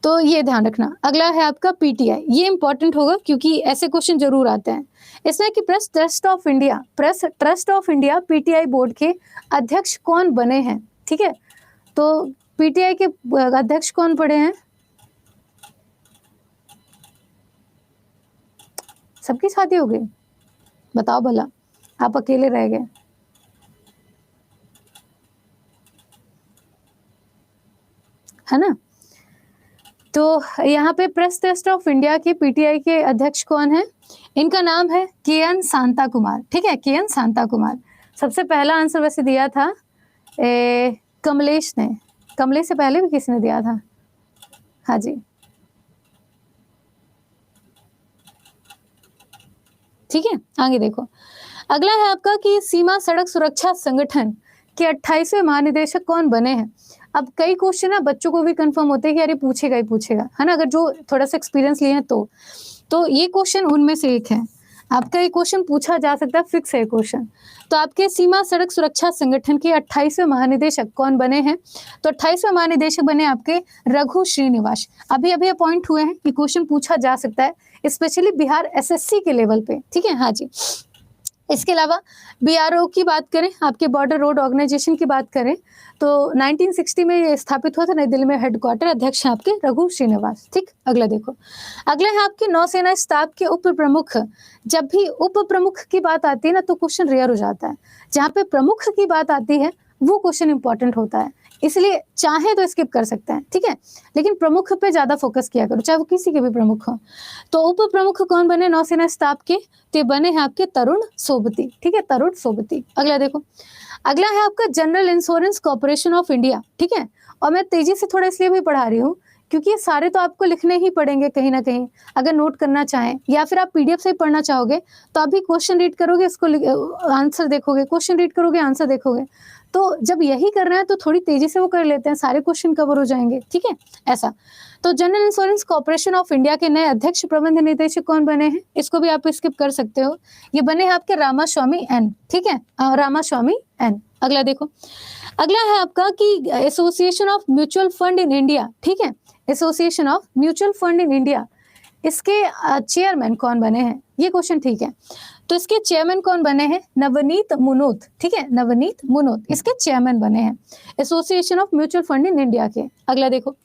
तो ये ध्यान रखना। अगला है आपका पीटीआई, ये इंपॉर्टेंट होगा क्योंकि ऐसे क्वेश्चन जरूर आते हैं। इसमें कि press trust of India PTI board के अध्यक्ष कौन बने हैं? ठीक है, तो पीटीआई के अध्यक्ष कौन पड़े हैं? सबकी शादी हो गई, बताओ भला, आप अकेले रह गए। है ना। तो यहाँ पे प्रेस ट्रस्ट ऑफ इंडिया के पीटीआई के अध्यक्ष कौन है? इनका नाम है के.एन. शांता कुमार। ठीक है, के.एन. शांता कुमार। सबसे पहला आंसर वैसे दिया था कमलेश ने, कमलेश से पहले भी किसी ने दिया था। हाँ जी, ठीक है, आगे देखो। अगला है आपका कि सीमा सड़क सुरक्षा संगठन के 28वें महानिदेशक कौन बने हैं। अब कई क्वेश्चन ना बच्चों को भी कंफर्म होते हैं कि यार ये पूछेगा ही पूछेगा, है ना, अगर जो थोड़ा सा एक्सपीरियंस लिए हैं तो ये क्वेश्चन उनमें से एक है। आपका ये क्वेश्चन पूछा जा सकता है, फिक्स है क्वेश्चन। तो आपके सीमा सड़क सुरक्षा संगठन के 28वें महानिदेशक कौन बने हैं। तो 28वें महानिदेशक बने आपके रघु श्रीनिवास। अभी अभी अपॉइंट हुए हैं, ये क्वेश्चन पूछा जा सकता है, स्पेशली बिहार एसएससी के लेवल पे, ठीक है। हाँ जी, इसके अलावा बीआरओ की बात करें, आपके बॉर्डर रोड ऑर्गेनाइजेशन की बात करें तो 1960 में ये स्थापित हुआ था, नई दिल्ली में हेडक्वार्टर, अध्यक्ष हैं आपके रघु श्रीनिवास। ठीक, अगला देखो। अगला है आपके नौसेना स्टाफ के उप प्रमुख। जब भी उप प्रमुख की बात आती है ना तो क्वेश्चन रेयर हो जाता है, जहाँ पे प्रमुख की बात आती है वो क्वेश्चन इंपॉर्टेंट होता है, इसलिए चाहे तो स्किप कर सकते हैं, ठीक है, लेकिन प्रमुख पे ज्यादा फोकस किया करो, चाहे वो किसी के भी प्रमुख हो। तो उप प्रमुख कौन बने नौसेना स्टाफ के, तो बने हैं आपके तरुण सोबती, ठीक है, तरुण सोबती। अगला देखो। अगला है आपका general insurance corporation of India, ठीक है, और मैं तेजी से थोड़ा इसलिए भी पढ़ा रही हूँ क्योंकि ये सारे तो आपको लिखने ही पड़ेंगे कहीं ना कहीं, अगर नोट करना चाहें या फिर आप पीडीएफ से ही पढ़ना चाहोगे तो आप भी क्वेश्चन रीड करोगे, इसको आंसर देखोगे, क्वेश्चन रीड करोगे, आंसर देखोगे। तो जब यही करना है तो थोड़ी तेजी से वो कर लेते हैं, सारे क्वेश्चन कवर हो जाएंगे, ठीक है, ऐसा। तो general insurance corporation of India के नए अध्यक्ष प्रबंध निदेशक कौन बने हैं, इसको भी आप स्किप कर सकते हो, ये बने हैं आपके रामास्वामी एन, ठीक है, रामास्वामी एन। अगला देखो। अगला है आपका कि association of mutual fund in India, ठीक है, association of mutual fund in India, इसके चेयरमैन कौन बने हैं, ये क्वेश्चन ठीक है। तो इसके चेयरमैन कौन बने हैं, नवनीत मुनोत, ठीक है, नवनीत मुनोत इसके चेयरमैन बने हैं association of mutual fund in India के। अगला देखो।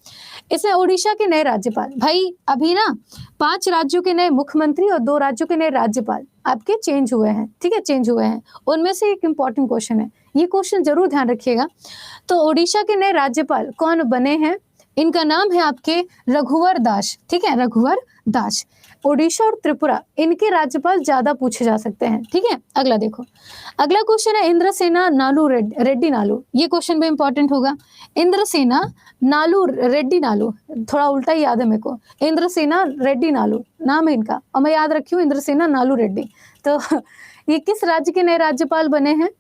इसमें ओडिशा के नए राज्यपाल, भाई अभी ना 5 राज्यों के नए मुख्यमंत्री और 2 राज्यों के नए राज्यपाल आपके चेंज हुए हैं, ठीक है, चेंज हुए हैं, उनमें से एक इंपॉर्टेंट क्वेश्चन है, ये क्वेश्चन जरूर ध्यान रखिएगा। तो ओडिशा के नए राज्यपाल कौन बने हैं, इनका नाम है आपके रघुवर दास, ठीक है, रघुवर दास। ओडिशा और त्रिपुरा इनके राज्यपाल ज्यादा पूछे जा सकते हैं, ठीक है। अगला देखो। अगला क्वेश्चन है इंद्रसेना नालू रेड्डी नालू, ये क्वेश्चन भी इंपॉर्टेंट होगा। इंद्रसेना नालू रेड्डी नालू, थोड़ा उल्टा ही याद है मेरे को, इंद्रसेना रेड्डी नालू नाम है इनका, और मैं याद रखी हूँ इंद्रसेना नालू रेड्डी। तो ये किस राज्य के नए राज्यपाल बने हैं,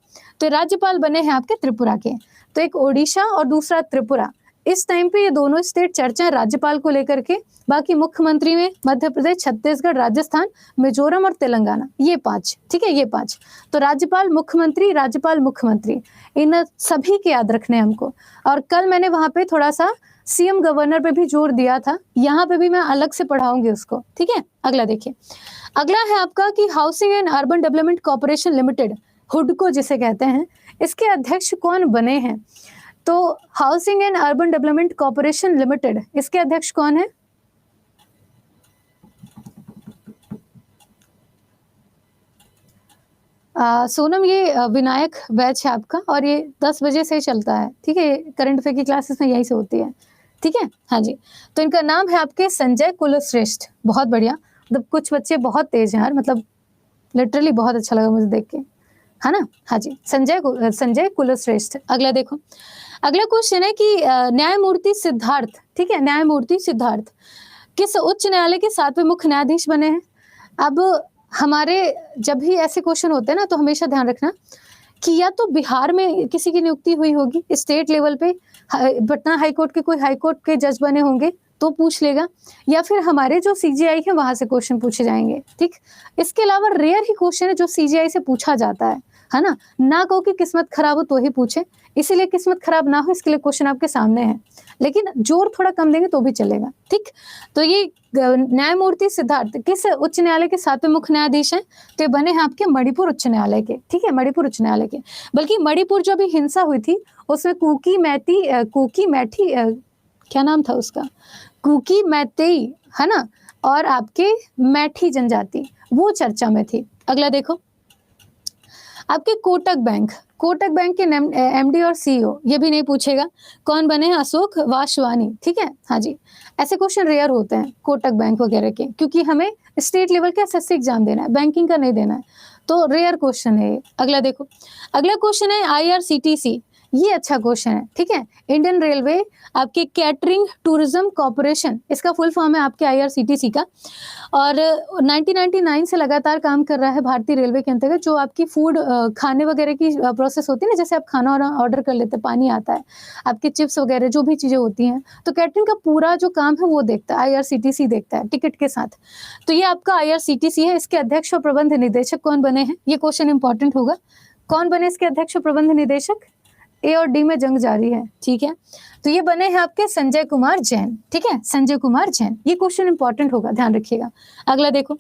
तो राज्यपाल बने हैं आपके त्रिपुरा के। तो एक ओडिशा और दूसरा त्रिपुरा, इस टाइम पे ये दोनों स्टेट चर्चा है राज्यपाल को लेकर के, बाकी मुख्यमंत्री में मध्य प्रदेश, छत्तीसगढ़, राजस्थान, मिजोरम और तेलंगाना, ये 5, ठीक है, ये 5। तो राज्यपाल मुख्यमंत्री इन सभी के याद रखने हैं हमको। और कल मैंने वहां पे थोड़ा सा सीएम गवर्नर पे भी जोर दिया था, यहाँ पे भी मैं अलग से पढ़ाऊंगी उसको, ठीक है। अगला देखिए। अगला है आपका कि housing and urban development corporation limited, हुडको जिसे कहते हैं, इसके अध्यक्ष कौन बने हैं। तो housing and urban development corporation limited, इसके अध्यक्ष कौन है, सोनम, ये विनायक बैच है आपका और ये 10 बजे से चलता है, ठीक है, करंट अफेयर की क्लासेस में यही से होती है, ठीक है। हाँ जी, तो इनका नाम है आपके संजय कुलश्रेष्ठ, बहुत बढ़िया, मतलब कुछ बच्चे बहुत तेज हैं यार, मतलब लिटरली बहुत अच्छा लगा मुझे देख के, है ना। हाँ जी, संजय कुलश्रेष्ठ। अगला देखो। अगला क्वेश्चन है कि न्यायमूर्ति सिद्धार्थ, ठीक है, न्यायमूर्ति सिद्धार्थ किस उच्च न्यायालय के 7वें मुख्य न्यायाधीश बने हैं। अब हमारे जब भी ऐसे क्वेश्चन होते हैं ना तो हमेशा ध्यान रखना कि या तो बिहार में किसी की नियुक्ति हुई होगी स्टेट लेवल पे, पटना हाईकोर्ट के कोई हाईकोर्ट के जज बने होंगे तो पूछ लेगा, या फिर हमारे जो सीजीआई है वहां से क्वेश्चन पूछे जाएंगे, ठीक। इसके अलावा रेयर ही क्वेश्चन है जो सीजीआई से पूछा जाता है ना कहो कि किस्मत खराब हो तो ही पूछे, इसीलिए किस्मत खराब ना हो इसके लिए क्वेश्चन आपके सामने है, लेकिन जोर थोड़ा कम देंगे तो भी चलेगा, ठीक। तो ये न्यायमूर्ति सिद्धार्थ किस उच्च न्यायालय के 7वें मुख्य न्यायाधीश हैं, तो ये बने हैं आपके मणिपुर उच्च न्यायालय के, ठीक है, मणिपुर उच्च न्यायालय के। बल्कि मणिपुर जो भी हिंसा हुई थी उसमें कुकी मैठी क्या नाम था उसका, कुकी मैतेई, है ना, और आपके मैठी जनजाति, वो चर्चा में थी। अगला देखो। आपके कोटक बैंक के एमडी और सीईओ, ये भी नहीं पूछेगा, कौन बने हैं, अशोक वासवानी, ठीक है। हाँ जी, ऐसे क्वेश्चन रेयर होते हैं कोटक बैंक वगैरह के, क्योंकि हमें स्टेट लेवल का एसएससी एग्जाम देना है, बैंकिंग का नहीं देना है, तो रेयर क्वेश्चन है ये। अगला देखो। अगला क्वेश्चन है आईआरसीटीसी ये अच्छा क्वेश्चन है, ठीक है। इंडियन रेलवे आपके कैटरिंग टूरिज्म कॉर्पोरेशन, इसका फुल फॉर्म है आपके IRCTC का, और 1999 से लगातार काम कर रहा है भारतीय रेलवे के अंतर्गत। जो आपकी फूड खाने वगैरह की प्रोसेस होती है ना, जैसे आप खाना ऑर्डर कर लेते हैं, पानी आता है, आपके चिप्स वगैरह जो भी चीज़ें होती हैं, तो कैटरिंग का पूरा जो काम है वो देखता है, IRCTC देखता है टिकट के साथ। तो ये आपका IRCTC है। इसके अध्यक्ष और प्रबंध निदेशक कौन बने हैं, ये क्वेश्चन इंपॉर्टेंट होगा। कौन बने इसके अध्यक्ष और प्रबंध निदेशक? A और D में जंग जारी है, ठीक है। तो ये बने हैं आपके संजय कुमार जैन, ठीक है, संजय कुमार जैन। ये क्वेश्चन इंपॉर्टेंट होगा, ध्यान रखिएगा। अगला देखो,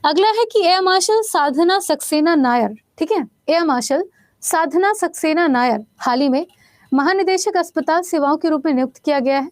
अगला है कि एयर मार्शल साधना सक्सेना नायर, ठीक है, एयर मार्शल साधना सक्सेना नायर हाल ही में महानिदेशक अस्पताल सेवाओं के रूप में नियुक्त किया गया है।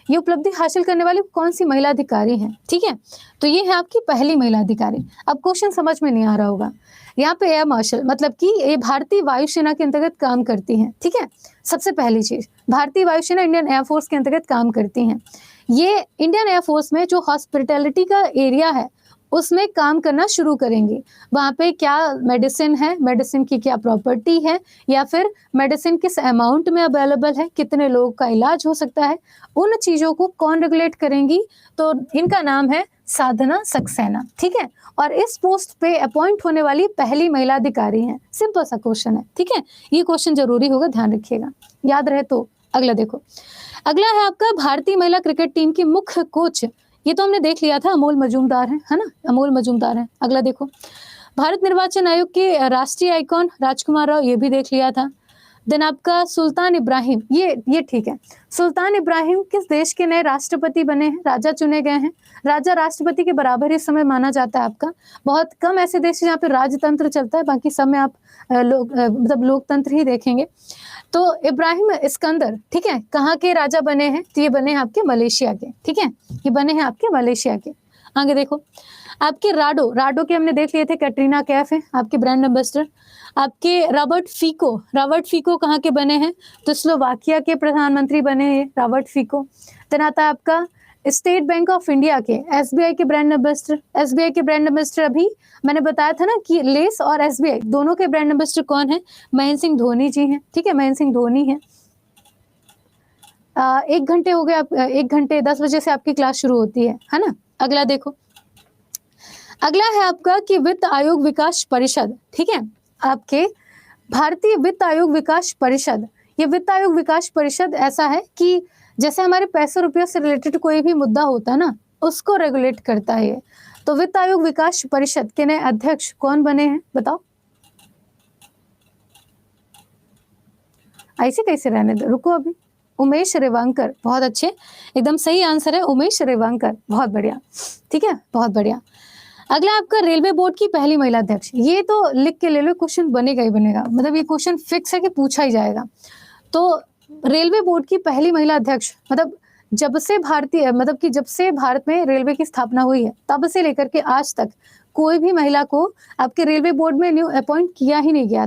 ये उपलब्धि हासिल करने वाली कौन सी महिला अधिकारी हैं, ठीक है। तो ये है आपकी पहली महिला अधिकारी। अब क्वेश्चन समझ में नहीं आ रहा होगा, यहाँ पे एयर मार्शल मतलब कि ये भारतीय वायुसेना के अंतर्गत काम करती हैं, ठीक है। सबसे पहली चीज, भारतीय वायुसेना इंडियन एयरफोर्स के अंतर्गत काम करती हैं। ये इंडियन एयरफोर्स में जो हॉस्पिटैलिटी का एरिया है उसमें काम करना शुरू करेंगी। वहाँ पे क्या मेडिसिन है, मेडिसिन की क्या प्रॉपर्टी है, या फिर मेडिसिन किस अमाउंट में अवेलेबल है, कितने लोगों का इलाज हो सकता है, उन चीज़ों को कौन रेगुलेट करेंगी? तो इनका नाम है साधना सक्सेना, ठीक है। और इस पोस्ट पे अपॉइंट होने वाली पहली महिला अधिकारी हैं। सिंपल सा क्वेश्चन है, ठीक है। ये क्वेश्चन जरूरी होगा, ध्यान रखिएगा, याद रहे तो। अगला देखो, अगला है आपका भारतीय महिला क्रिकेट टीम की मुख्य कोच। ये तो हमने देख लिया था, अमोल मजूमदार है ना, अमोल मजूमदार है। अगला देखो, भारत निर्वाचन आयोग के राष्ट्रीय आइकॉन राजकुमार राव, ये भी देख लिया था। देन आपका सुल्तान इब्राहिम, ये ठीक है। सुल्तान इब्राहिम किस देश के नए राष्ट्रपति बने हैं, राजा चुने गए हैं। राजा राष्ट्रपति के बराबर इस समय माना जाता है आपका। बहुत कम ऐसे देश हैं जहाँ पे राजतंत्र चलता है, बाकी सब में आप मतलब लोकतंत्र ही देखेंगे। तो इब्राहिम इस्कंदर, ठीक है, कहाँ के राजा बने हैं? तो ये बने हैं आपके मलेशिया के, ठीक है, ये बने हैं आपके मलेशिया के। आगे देखो, आपके राडो के हमने देख लिए थे, कैटरीना कैफ है आपके ब्रांड एम्बेसडर। आपके रॉबर्ट फीको कहाँ के बने हैं? तो स्लोवाकिया के प्रधानमंत्री बने हैं रॉबर्ट फीको। देन आता है आपका स्टेट बैंक ऑफ इंडिया के SBI के ब्रांड एम्बेसडर। SBI के ब्रांड एम्बेसडर अभी मैंने बताया था ना कि लेस और SBI दोनों के ब्रांड एम्बेसडर कौन है? महेंद्र सिंह धोनी जी हैं, ठीक है, महेंद्र सिंह धोनी है। 1 घंटे हो गए, 1 घंटे 10 बजे से आपकी क्लास शुरू होती है ना। अगला देखो, अगला है आपका कि वित्त आयोग विकास परिषद, ठीक है, आपके भारतीय वित्त आयोग विकास परिषद। ये वित्त आयोग विकास परिषद ऐसा है कि जैसे हमारे पैसे रुपये से रिलेटेड कोई भी मुद्दा होता है ना, उसको रेगुलेट करता है ये। तो वित्त आयोग विकास परिषद के नए अध्यक्ष कौन बने हैं, बताओ। ऐसे कैसे रहने दो, रुको अभी। उमेश रेवांकर, बहुत अच्छे, एकदम सही आंसर है उमेश रेवांकर, बहुत बढ़िया, ठीक है, बहुत बढ़िया। अगला आपका रेलवे बोर्ड की पहली महिला अध्यक्ष। ये तो लिख के ले लो, क्वेश्चन बनेगा ही बनेगा, मतलब ये क्वेश्चन फिक्स है कि पूछा ही जाएगा। तो रेलवे बोर्ड की पहली महिला अध्यक्ष मतलब जब से भारत में रेलवे की स्थापना हुई है तब से लेकर के आज तक कोई भी महिला को आपके रेलवे बोर्ड में नियुक्त किया ही नहीं गया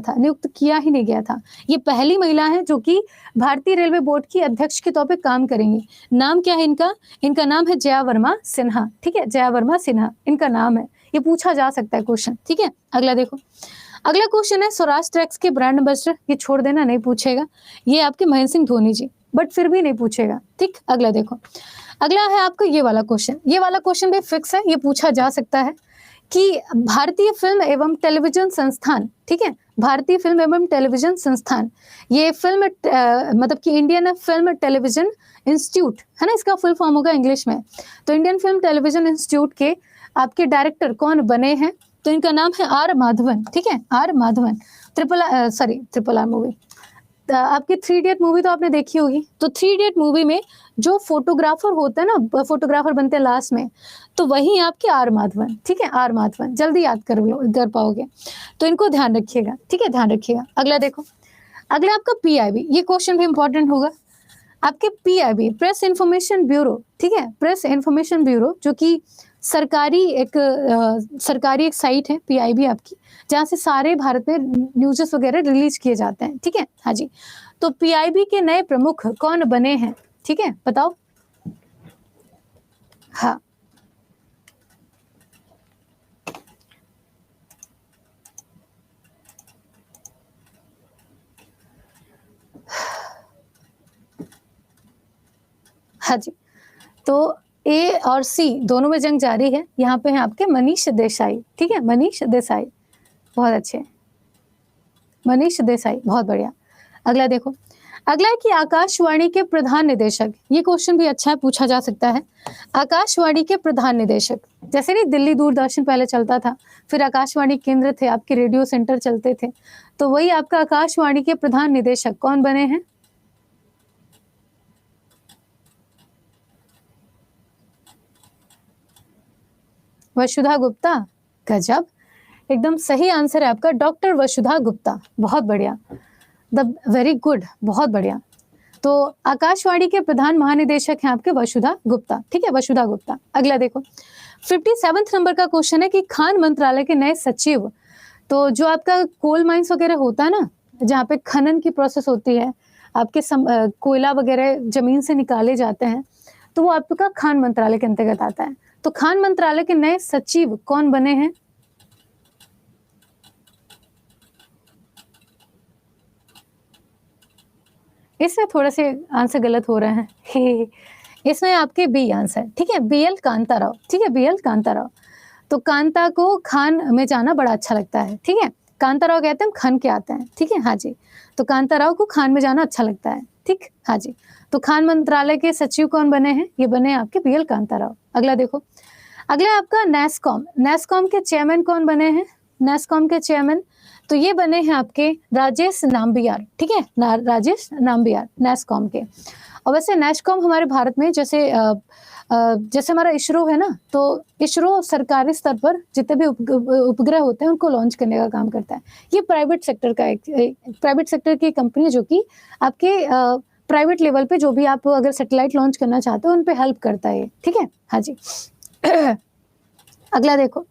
था। ये पहली महिला है जो कि भारतीय रेलवे बोर्ड की अध्यक्ष के तौर पे काम करेंगी। नाम क्या है इनका? इनका नाम है जया वर्मा सिन्हा, ठीक है, जया वर्मा सिन्हा इनका नाम है। ये पूछा जा सकता है क्वेश्चन, ठीक है। अगला देखो, अगला क्वेश्चन है स्वराज ट्रैक्स के ब्रांड एम्बेसडर। ये छोड़ देना, नहीं पूछेगा, ये आपके महेंद्र सिंह धोनी जी, बट फिर भी नहीं पूछेगा, ठीक। अगला देखो, अगला है आपका ये वाला क्वेश्चन भी फिक्स है, ये पूछा जा सकता है कि भारतीय फिल्म एवं टेलीविजन संस्थान, ठीक है, भारतीय फिल्म एवं टेलीविजन संस्थान, ये फिल्म मतलब कि इंडियन फिल्म टेलीविजन इंस्टीट्यूट है ना, इसका फुल फॉर्म होगा इंग्लिश में। तो इंडियन फिल्म टेलीविजन इंस्टीट्यूट के आपके डायरेक्टर कौन बने हैं? तो इनका नाम है R माधवन, ठीक है, R Madhavan. Triple R movie, आपकी 3 इडियट मूवी तो आपने देखी होगी। तो 3 इडियट मूवी में जो फोटोग्राफर होता है ना, फोटोग्राफर बनते हैं लास्ट में, तो वही आपके R माधवन, ठीक है, R माधवन, जल्दी याद कर पाओगे, तो इनको ध्यान रखिएगा, ठीक है, ध्यान रखिएगा। अगला देखो, अगला आपका PIB, ये क्वेश्चन भी इंपॉर्टेंट होगा। आपके PIB प्रेस इंफॉर्मेशन ब्यूरो, ठीक है, प्रेस इंफॉर्मेशन ब्यूरो जो कि सरकारी एक साइट है PIB आपकी, जहाँ से सारे भारत में न्यूज़ वगैरह रिलीज किए जाते हैं, ठीक है। हाँ जी, तो PIB के नए प्रमुख कौन बने हैं, ठीक है, बताओ। हाँ, हाँ जी। तो ए और सी दोनों में जंग जारी है। यहाँ पे हैं आपके मनीष देसाई, ठीक है, मनीष देसाई, बहुत अच्छे, मनीष देसाई, बहुत बढ़िया। अगला देखो, अगला है कि आकाशवाणी के प्रधान निदेशक, ये क्वेश्चन भी अच्छा है, पूछा जा सकता है। आकाशवाणी के प्रधान निदेशक, जैसे नहीं दिल्ली दूरदर्शन पहले चलता था, फिर आकाशवाणी केंद्र थे, आपके रेडियो सेंटर चलते थे, तो वही आपका आकाशवाणी के प्रधान निदेशक कौन बने हैं? वसुधा गुप्ता, गजब, एकदम सही आंसर है आपका, डॉक्टर वसुधा गुप्ता, बहुत बढ़िया, द वेरी गुड, बहुत बढ़िया। तो आकाशवाणी के प्रधान महानिदेशक हैं आपके वसुधा गुप्ता, ठीक है, वसुधा गुप्ता। अगला देखो, 57 नंबर का क्वेश्चन है कि खान मंत्रालय के नए सचिव, तो जो आपका कोल माइंस वगैरह होता है ना, जहाँ पे खनन की प्रोसेस होती है, आपके कोयला वगैरह जमीन से निकाले जाते हैं, तो वो आपका खान मंत्रालय के अंतर्गत आता है। तो खान मंत्रालय के नए सचिव कौन बने हैं? इसमें थोड़े से आंसर गलत हो रहे हैं इसमें आपके बी आंसर, ठीक है, बीएल कांताराव, ठीक है, बीएल कांताराव। तो कांता को खान में जाना बड़ा अच्छा लगता है, ठीक है, कांताराव कहते हैं, खन के आते हैं, ठीक है, हाँ जी। तो कांताराव को खान में जाना अच्छा लगता है, ठीक, हाँ जी। तो खान मंत्रालय के सचिव कौन बने हैं? ये बने आपके बीएल कांताराव। अगला देखो, अगला आपका नेस्कॉम, नेस्कॉम के चेयरमैन कौन बने हैं? नेस्कॉम के चेयरमैन, तो ये बने हैं आपके राजेश नाम्बियार, ठीक है, राजेश नाम्बियार, नेस्कॉम के। और वैसे नेस्कॉम हमारे भारत में जैसे जैसे हमारा इसरो है ना, तो इसरो सरकारी स्तर पर जितने भी उपग्रह होते हैं उनको लॉन्च करने का काम करता है। ये प्राइवेट सेक्टर का एक प्राइवेट सेक्टर की कंपनी है जो कि आपके प्राइवेट लेवल पे जो भी आप अगर सैटेलाइट लॉन्च करना चाहते हो उन पे हेल्प करता है, ठीक है, हाँ जी। अगला देखो,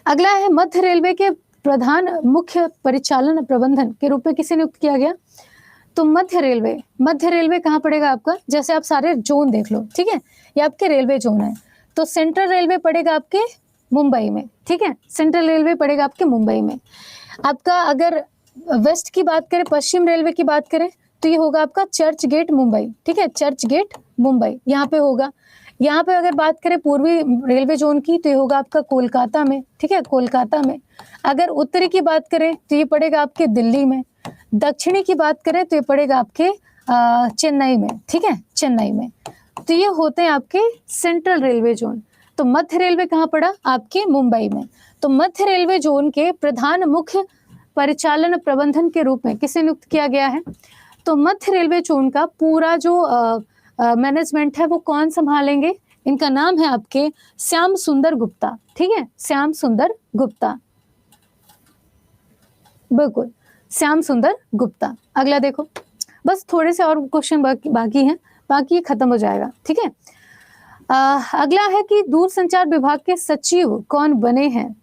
अगला है मध्य रेलवे के प्रधान मुख्य परिचालन प्रबंधन के रूप में किसे नियुक्त किया गया? तो मध्य रेलवे कहाँ पड़ेगा आपका? जैसे आप सारे जोन देख लो, ठीक है, ये आपके रेलवे जोन है। तो सेंट्रल रेलवे पड़ेगा आपके मुंबई में, ठीक है, सेंट्रल रेलवे पड़ेगा आपके मुंबई में। आपका अगर वेस्ट की बात करें, पश्चिम रेलवे की बात करें, तो ये होगा आपका चर्च गेट मुंबई, ठीक है, चर्च गेट मुंबई यहाँ पे होगा। यहाँ पे अगर बात करें पूर्वी रेलवे जोन की, तो ये होगा आपका कोलकाता में, ठीक है, कोलकाता में। अगर उत्तरी की बात करें तो ये पड़ेगा आपके दिल्ली में। दक्षिणी की बात करें तो ये पड़ेगा आपके चेन्नई में, ठीक है, चेन्नई में। तो ये होते हैं आपके सेंट्रल रेलवे जोन। तो मध्य रेलवे कहाँ पड़ा? आपके मुंबई में। तो मध्य रेलवे जोन के प्रधान मुख्य परिचालन प्रबंधन के रूप में किसे नियुक्त किया गया है? तो मध्य रेलवे जोन का पूरा जो मैनेजमेंट है वो कौन संभालेंगे? इनका नाम है आपके श्याम सुंदर गुप्ता, ठीक है, श्याम सुंदर गुप्ता, बिल्कुल, श्याम सुंदर गुप्ता। अगला देखो, बस थोड़े से और क्वेश्चन बाकी हैं, बाकी ये खत्म हो जाएगा, ठीक है। अगला है कि दूरसंचार विभाग के सचिव कौन बने हैं?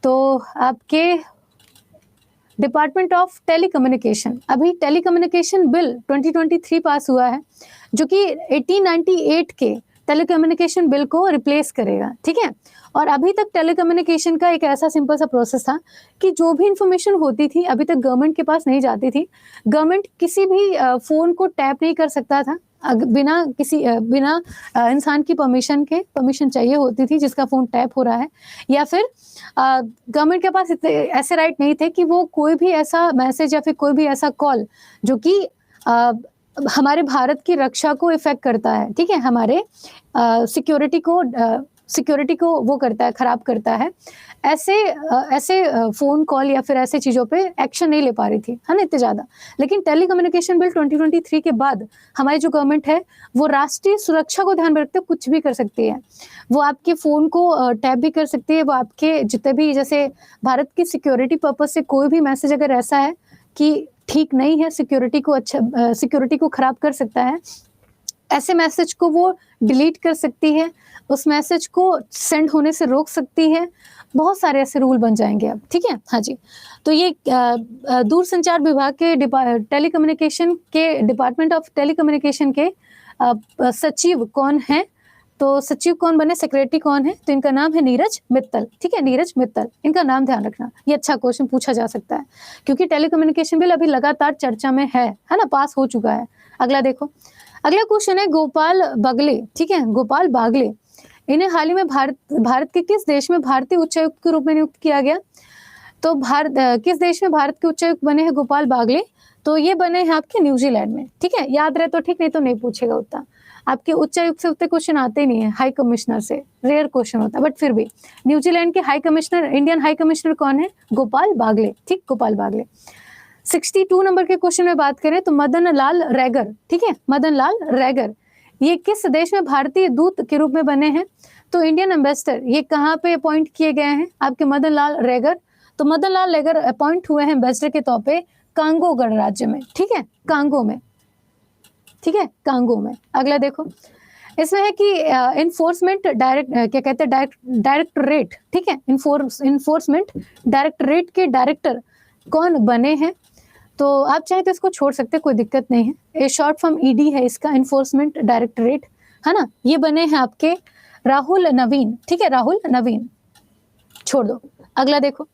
तो आपके डिपार्टमेंट ऑफ टेलीकम्युनिकेशन, अभी टेलीकम्युनिकेशन बिल 2023 पास हुआ है जो कि 1898 के टेलीकम्युनिकेशन बिल को रिप्लेस करेगा, ठीक है। और अभी तक टेलीकम्युनिकेशन का एक ऐसा सिंपल सा प्रोसेस था कि जो भी इंफॉर्मेशन होती थी अभी तक गवर्नमेंट के पास नहीं जाती थी। गवर्नमेंट किसी भी फोन को टैप नहीं कर सकता था बिना इंसान की परमिशन चाहिए होती थी जिसका फोन टैप हो रहा है, या फिर गवर्नमेंट के पास इतने ऐसे राइट नहीं थे कि वो कोई भी ऐसा मैसेज या फिर कोई भी ऐसा कॉल जो कि हमारे भारत की रक्षा को इफेक्ट करता है, ठीक है, हमारे सिक्योरिटी को वो करता है, खराब करता है, ऐसे फोन कॉल या फिर ऐसे चीज़ों पे एक्शन नहीं ले पा रही थी, है ना, इतने ज़्यादा। लेकिन टेलीकम्युनिकेशन बिल 2023 के बाद हमारी जो गवर्नमेंट है वो राष्ट्रीय सुरक्षा को ध्यान में रखते हुए कुछ भी कर सकती है। वो आपके फ़ोन को टैप भी कर सकती है, वो आपके जितने भी जैसे भारत की सिक्योरिटी पर्पज से कोई भी मैसेज अगर ऐसा है कि ठीक नहीं है, सिक्योरिटी को खराब कर सकता है, ऐसे मैसेज को वो डिलीट कर सकती है, उस मैसेज को सेंड होने से रोक सकती है। बहुत सारे ऐसे रूल बन जाएंगे अब, ठीक है, हाँ जी। तो ये दूरसंचार विभाग के टेलीकम्युनिकेशन के डिपार्टमेंट ऑफ टेलीकम्युनिकेशन के सचिव कौन है? तो सचिव कौन बने, सेक्रेटरी कौन है? तो इनका नाम है नीरज मित्तल, ठीक है, नीरज मित्तल, इनका नाम ध्यान रखना, ये अच्छा क्वेश्चन पूछा जा सकता है क्योंकि टेलीकम्युनिकेशन बिल अभी लगातार चर्चा में है ना, पास हो चुका है। अगला देखो, अगला क्वेश्चन है गोपाल बागले, ठीक है, गोपाल बागले, इन्हें हाल ही में भारत के किस देश में भारतीय उच्चायुक्त के रूप में नियुक्त किया गया? तो किस देश में भारत के उच्चायुक्त बने हैं गोपाल बागले? तो ये बने हैं आपके न्यूजीलैंड में, ठीक है, याद रहे तो ठीक, नहीं तो नहीं पूछेगा उतना। आपके उच्चायुक्त से उतने क्वेश्चन आते नहीं है, हाई कमिश्नर से रेयर क्वेश्चन होता है, बट फिर भी न्यूजीलैंड के high commissioner, Indian high commissioner कौन है? गोपाल बागले, ठीक, गोपाल बागले। 62 नंबर के क्वेश्चन में बात करें तो मदन लाल रैगर, ठीक है, मदन लाल रैगर, ये किस देश में भारतीय दूत के रूप में बने हैं? तो इंडियन एम्बेसडर, ये कहाँ पे अपॉइंट किए गए हैं आपके मदन लाल रैगर? तो मदन लाल रैगर अपॉइंट हुए हैं एम्बेसडर के तौर पे कांगो गणराज्य में, ठीक है, कांगो में, ठीक है, कांगो में। अगला देखो, इसमें है कि इन्फोर्समेंट क्या कहते हैं, डायरेक्टरेट, ठीक है, इन्फोर्समेंट डायरेक्टरेट के डायरेक्टर कौन बने हैं? तो आप चाहे तो इसको छोड़ सकते हैं, कोई दिक्कत नहीं है, ये शॉर्ट फॉर्म ईडी है इसका, इन्फोर्समेंट डायरेक्टरेट, है ना, ये बने हैं आपके राहुल नवीन, ठीक है, राहुल नवीन, छोड़ दो। अगला देखो,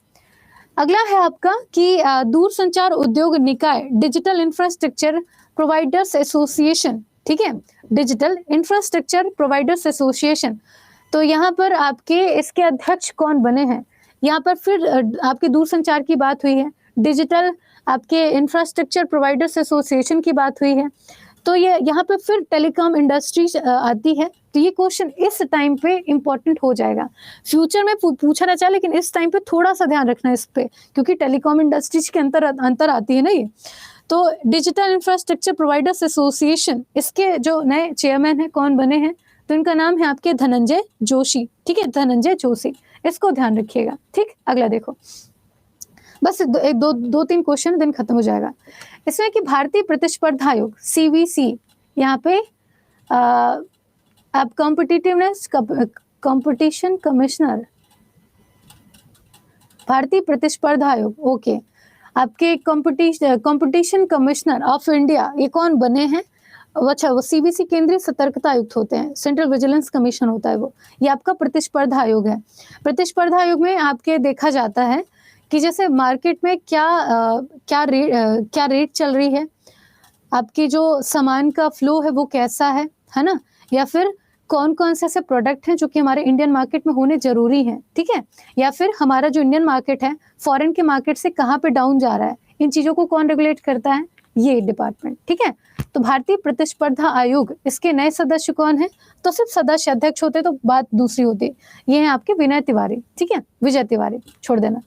अगला है आपका कि दूरसंचार उद्योग निकाय, डिजिटल इंफ्रास्ट्रक्चर प्रोवाइडर्स एसोसिएशन, ठीक है, डिजिटल इंफ्रास्ट्रक्चर प्रोवाइडर्स एसोसिएशन, तो यहाँ पर आपके इसके अध्यक्ष कौन बने हैं? यहाँ पर फिर आपके दूरसंचार की बात हुई है, डिजिटल आपके इंफ्रास्ट्रक्चर प्रोवाइडर्स एसोसिएशन की बात हुई है, तो ये यहाँ पे फिर टेलीकॉम इंडस्ट्री आती है, तो ये क्वेश्चन इस टाइम पे इंपॉर्टेंट हो जाएगा। फ्यूचर में पूछा ना चाहे, लेकिन इस टाइम पे थोड़ा सा ध्यान रखना इस पे, क्योंकि टेलीकॉम इंडस्ट्रीज के अंतर आती है ना ये। तो डिजिटल इंफ्रास्ट्रक्चर प्रोवाइडर्स एसोसिएशन, इसके जो नए चेयरमैन है कौन बने हैं? तो इनका नाम है आपके धनंजय जोशी, ठीक है, धनंजय जोशी, इसको ध्यान रखिएगा, ठीक। अगला देखो, बस दो तीन क्वेश्चन दिन खत्म हो जाएगा। इसमें कि भारतीय प्रतिस्पर्धा आयोग CVC, यहाँ पे आप कॉम्पिटिटिवनेस कंपटीशन कमिश्नर, भारतीय प्रतिस्पर्धा आयोग, ओके, आपके कंपटीशन कमिश्नर ऑफ इंडिया ये कौन बने हैं? अच्छा, वो CVC केंद्रीय सतर्कता आयुक्त होते हैं, सेंट्रल विजिलेंस कमीशन होता है वो, ये आपका प्रतिस्पर्धा आयोग है। प्रतिस्पर्धा आयोग में आपके देखा जाता है कि जैसे मार्केट में क्या रेट चल रही है, आपकी जो सामान का फ्लो है वो कैसा है ना, या फिर कौन कौन से ऐसे प्रोडक्ट हैं जो कि हमारे इंडियन मार्केट में होने जरूरी हैं, ठीक है, या फिर हमारा जो इंडियन मार्केट है फॉरेन के मार्केट से कहाँ पे डाउन जा रहा है, इन चीजों को कौन रेगुलेट करता है? ये डिपार्टमेंट, ठीक है। तो भारतीय प्रतिस्पर्धा आयोग, इसके नए सदस्य कौन है? तो सिर्फ सदस्य, अध्यक्ष होते तो बात दूसरी होती। ये है आपके विनय तिवारी, ठीक है, विजय तिवारी, छोड़ देना।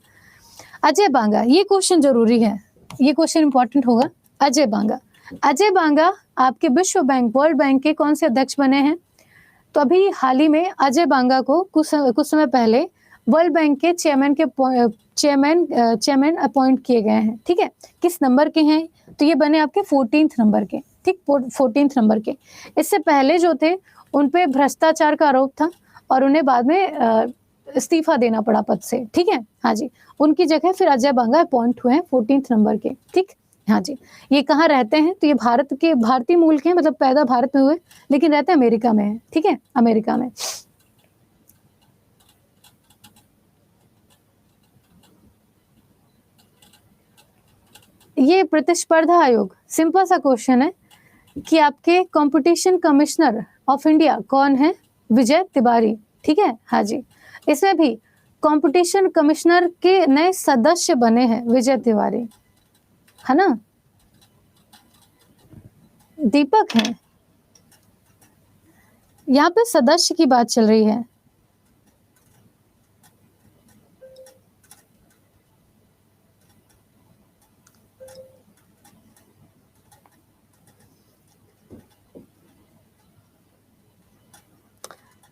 अजय बांगा, ये क्वेश्चन जरूरी है, ये क्वेश्चन इंपॉर्टेंट होगा। अजय बांगा, अजय बांगा आपके विश्व बैंक, वर्ल्ड बैंक के कौन से अध्यक्ष बने हैं? तो अभी हाल ही में अजय बांगा को कुछ समय पहले वर्ल्ड बैंक के चेयरमैन अपॉइंट किए गए हैं, ठीक है। किस नंबर के हैं? तो ये बने आपके 14th नंबर के, ठीक, 14th नंबर के। इससे पहले जो थे उन पे भ्रष्टाचार का आरोप था और उन्हें बाद में इस्तीफा देना पड़ा पद से, ठीक है, हाँ जी। उनकी जगह फिर अजय बांगा अपॉइंट हुए हैं 14th नंबर के, ठीक, हाँ जी। ये कहाँ रहते हैं? तो ये भारतीय मूल के हैं, मतलब पैदा भारत में हुए लेकिन रहते अमेरिका में है, ठीक है, अमेरिका में। ये प्रतिस्पर्धा आयोग, सिंपल सा क्वेश्चन है कि आपके कंपटीशन कमिश्नर ऑफ इंडिया कौन है? विजय तिवारी, ठीक है, हाँ जी। इसमें भी कंपटीशन कमिश्नर के नए सदस्य बने हैं विजय तिवारी, है ना, दीपक हैं। यहाँ पे सदस्य की बात चल रही है।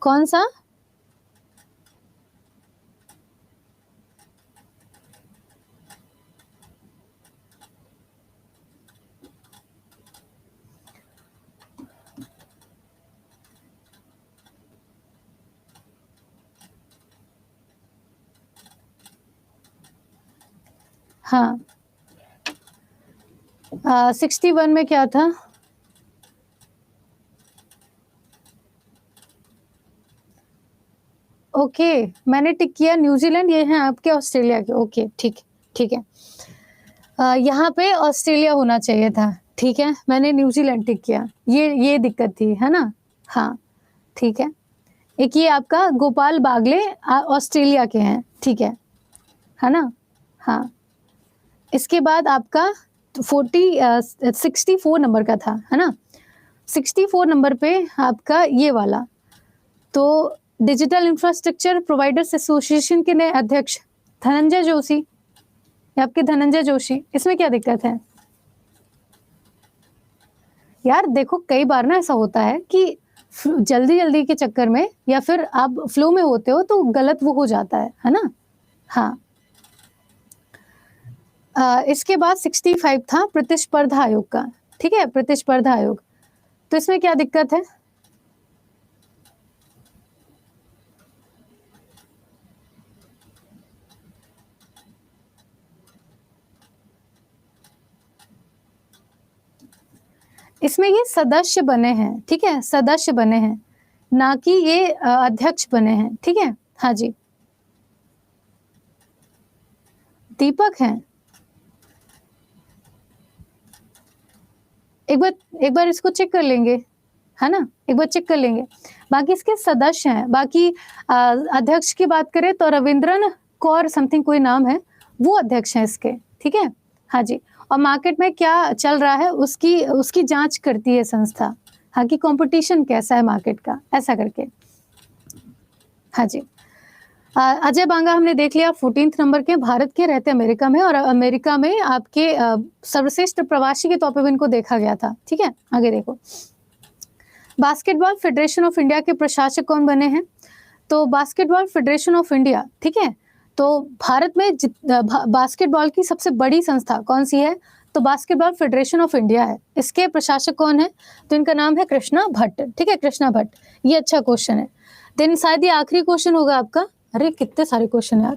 कौन सा? हाँ, 61 में क्या था? ओके, मैंने टिक किया न्यूजीलैंड, ये है आपके ऑस्ट्रेलिया के, ओके, ठीक, ठीक है। यहाँ पे ऑस्ट्रेलिया होना चाहिए था, ठीक है, मैंने न्यूजीलैंड टिक किया, ये दिक्कत थी, है ना? हाँ, ठीक है। एक ये आपका गोपाल बागले ऑस्ट्रेलिया के हैं, ठीक है ना? हाँ। इसके बाद आपका 64 नंबर का था, है ना? 64 नंबर पे आपका ये वाला, तो डिजिटल इंफ्रास्ट्रक्चर प्रोवाइडर्स एसोसिएशन के नए अध्यक्ष धनंजय जोशी, ये आपके धनंजय जोशी, इसमें क्या दिक्कत है? यार देखो, कई बार ना ऐसा होता है कि जल्दी-जल्दी के चक्कर में या फिर आप फ्लो में होते हो तो गलत वो हो जाता है ना? हाँ। इसके बाद 65 था प्रतिस्पर्धा आयोग का, ठीक है? प्रतिस्पर्धा आयोग, तो इसमें क्या दिक्कत है? इसमें ये सदस्य बने हैं, ठीक है? सदस्य बने हैं, ना कि ये अध्यक्ष बने हैं, ठीक है? हाँ जी। दीपक हैं। एक बार इसको चेक कर लेंगे, है ना? एक बार चेक कर लेंगे। बाकी इसके सदस्य हैं, बाकी अध्यक्ष की बात करें तो रविंद्रन कौर समथिंग कोई नाम है, वो अध्यक्ष हैं इसके, ठीक है? हाँ जी। और मार्केट में क्या चल रहा है उसकी जांच करती है संस्था, हाँ, कि कंपटीशन कैसा है मार्केट का, ऐसा करके। हाँ जी। अजय बांगा हमने देख लिया, 14th नंबर के, भारत के, रहते अमेरिका में, और अमेरिका में आपके सर्वश्रेष्ठ प्रवासी के तौर पे भी इनको देखा गया था, ठीक है? आगे देखो, बास्केटबॉल फेडरेशन ऑफ इंडिया के प्रशासक कौन बने हैं? तो बास्केटबॉल फेडरेशन ऑफ इंडिया, ठीक है? तो भारत में बास्केटबॉल की सबसे बड़ी संस्था कौन सी है? तो बास्केटबॉल फेडरेशन ऑफ इंडिया है। इसके प्रशासक कौन है? तो इनका नाम है कृष्णा भट्ट, ठीक है? कृष्णा भट्ट। ये अच्छा क्वेश्चन है। देन शायद ये आखिरी क्वेश्चन होगा आपका। अरे कितने सारे क्वेश्चन यार,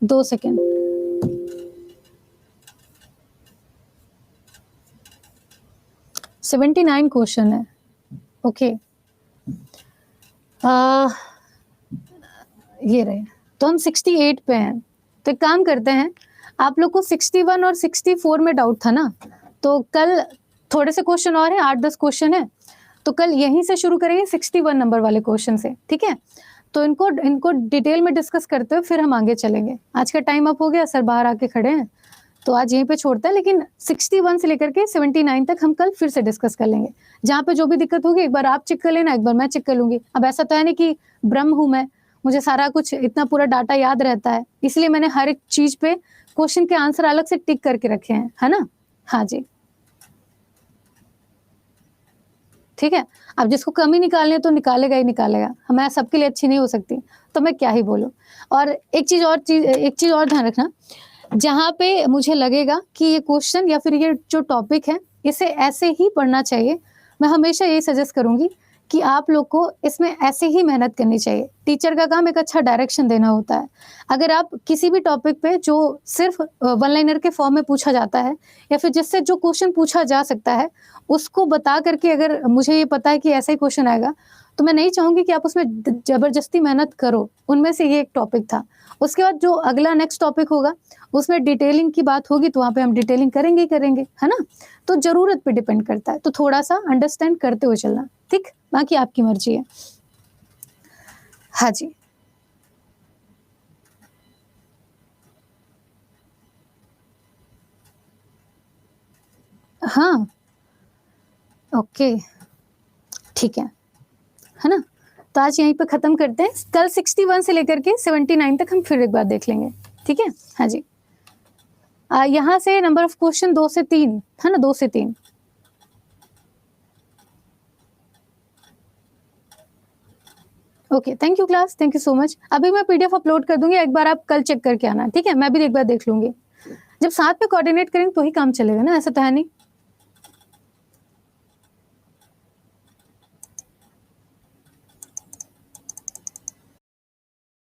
2 सेकेंड। $79 क्वेश्चन है, ओके। ये रहे, तो हम 68 पे हैं। तो एक काम करते हैं, आप लोग को 61 और 64 में डाउट था ना, तो कल थोड़े से क्वेश्चन और हैं, 8-10 क्वेश्चन है, तो कल यहीं से शुरू करेंगे 61 नंबर वाले क्वेश्चन से, ठीक है? तो इनको डिटेल में डिस्कस करते हुए फिर हम आगे चलेंगे। आज का टाइम अप हो गया, सर बाहर आके खड़े हैं, तो आज यहीं पे छोड़ते हैं, लेकिन 61 से लेकर के 79 तक हम कल फिर से डिस्कस कर लेंगे। जहाँ पे जो भी दिक्कत होगी एक बार आप चेक कर लेना, एक बार मैं चेक कर लूंगी। अब ऐसा तो है नहीं कि ब्रह्म हूं मैं, मुझे सारा कुछ इतना पूरा डाटा याद रहता है, इसलिए मैंने हर एक चीज पे क्वेश्चन के आंसर अलग से टिक करके रखे हैं, है ना? हाँ जी, ठीक है। अब जिसको कमी निकालनी है तो निकालेगा ही निकालेगा, मैं सबके लिए अच्छी नहीं हो सकती, तो मैं क्या ही बोलूं। और एक चीज और ध्यान रखना, जहाँ पे मुझे लगेगा कि ये क्वेश्चन या फिर ये जो टॉपिक है इसे ऐसे ही पढ़ना चाहिए, मैं हमेशा यही सजेस्ट करूंगी कि आप लोग को इसमें ऐसे ही मेहनत करनी चाहिए। टीचर का काम एक अच्छा डायरेक्शन देना होता है। अगर आप किसी भी टॉपिक पे जो सिर्फ वन लाइनर के फॉर्म में पूछा जाता है या फिर जिससे जो क्वेश्चन पूछा जा सकता है उसको बता करके अगर मुझे ये पता है कि ऐसा ही क्वेश्चन आएगा, तो मैं नहीं चाहूंगी कि आप उसमें जबरदस्ती मेहनत करो। उनमें से ये एक टॉपिक था। उसके बाद जो अगला नेक्स्ट टॉपिक होगा उसमें डिटेलिंग की बात होगी, तो वहाँ पे हम डिटेलिंग करेंगे ही करेंगे, है ना? तो जरूरत पे डिपेंड करता है, तो थोड़ा सा अंडरस्टैंड करते हुए चलना, ठीक? बाकी आपकी मर्जी है। हाँ जी, हाँ, ओके, ठीक है ना? तो आज यहीं पे खत्म करते हैं। कल 61 से लेकर के 79 तक हम फिर एक बार देख लेंगे, ठीक है? हाँ जी। यहाँ से नंबर ऑफ क्वेश्चन 2 से 3, है ना? 2 से 3। Okay, thank you class, thank you so much. अभी मैं पीडीएफ अपलोड कर दूंगी, एक बार आप कल चेक करके आना, ठीक है? मैं भी एक बार देख लूंगी। जब साथ में कोऑर्डिनेट करेंगे तो ही काम चलेगा ना, ऐसा तो है नहीं।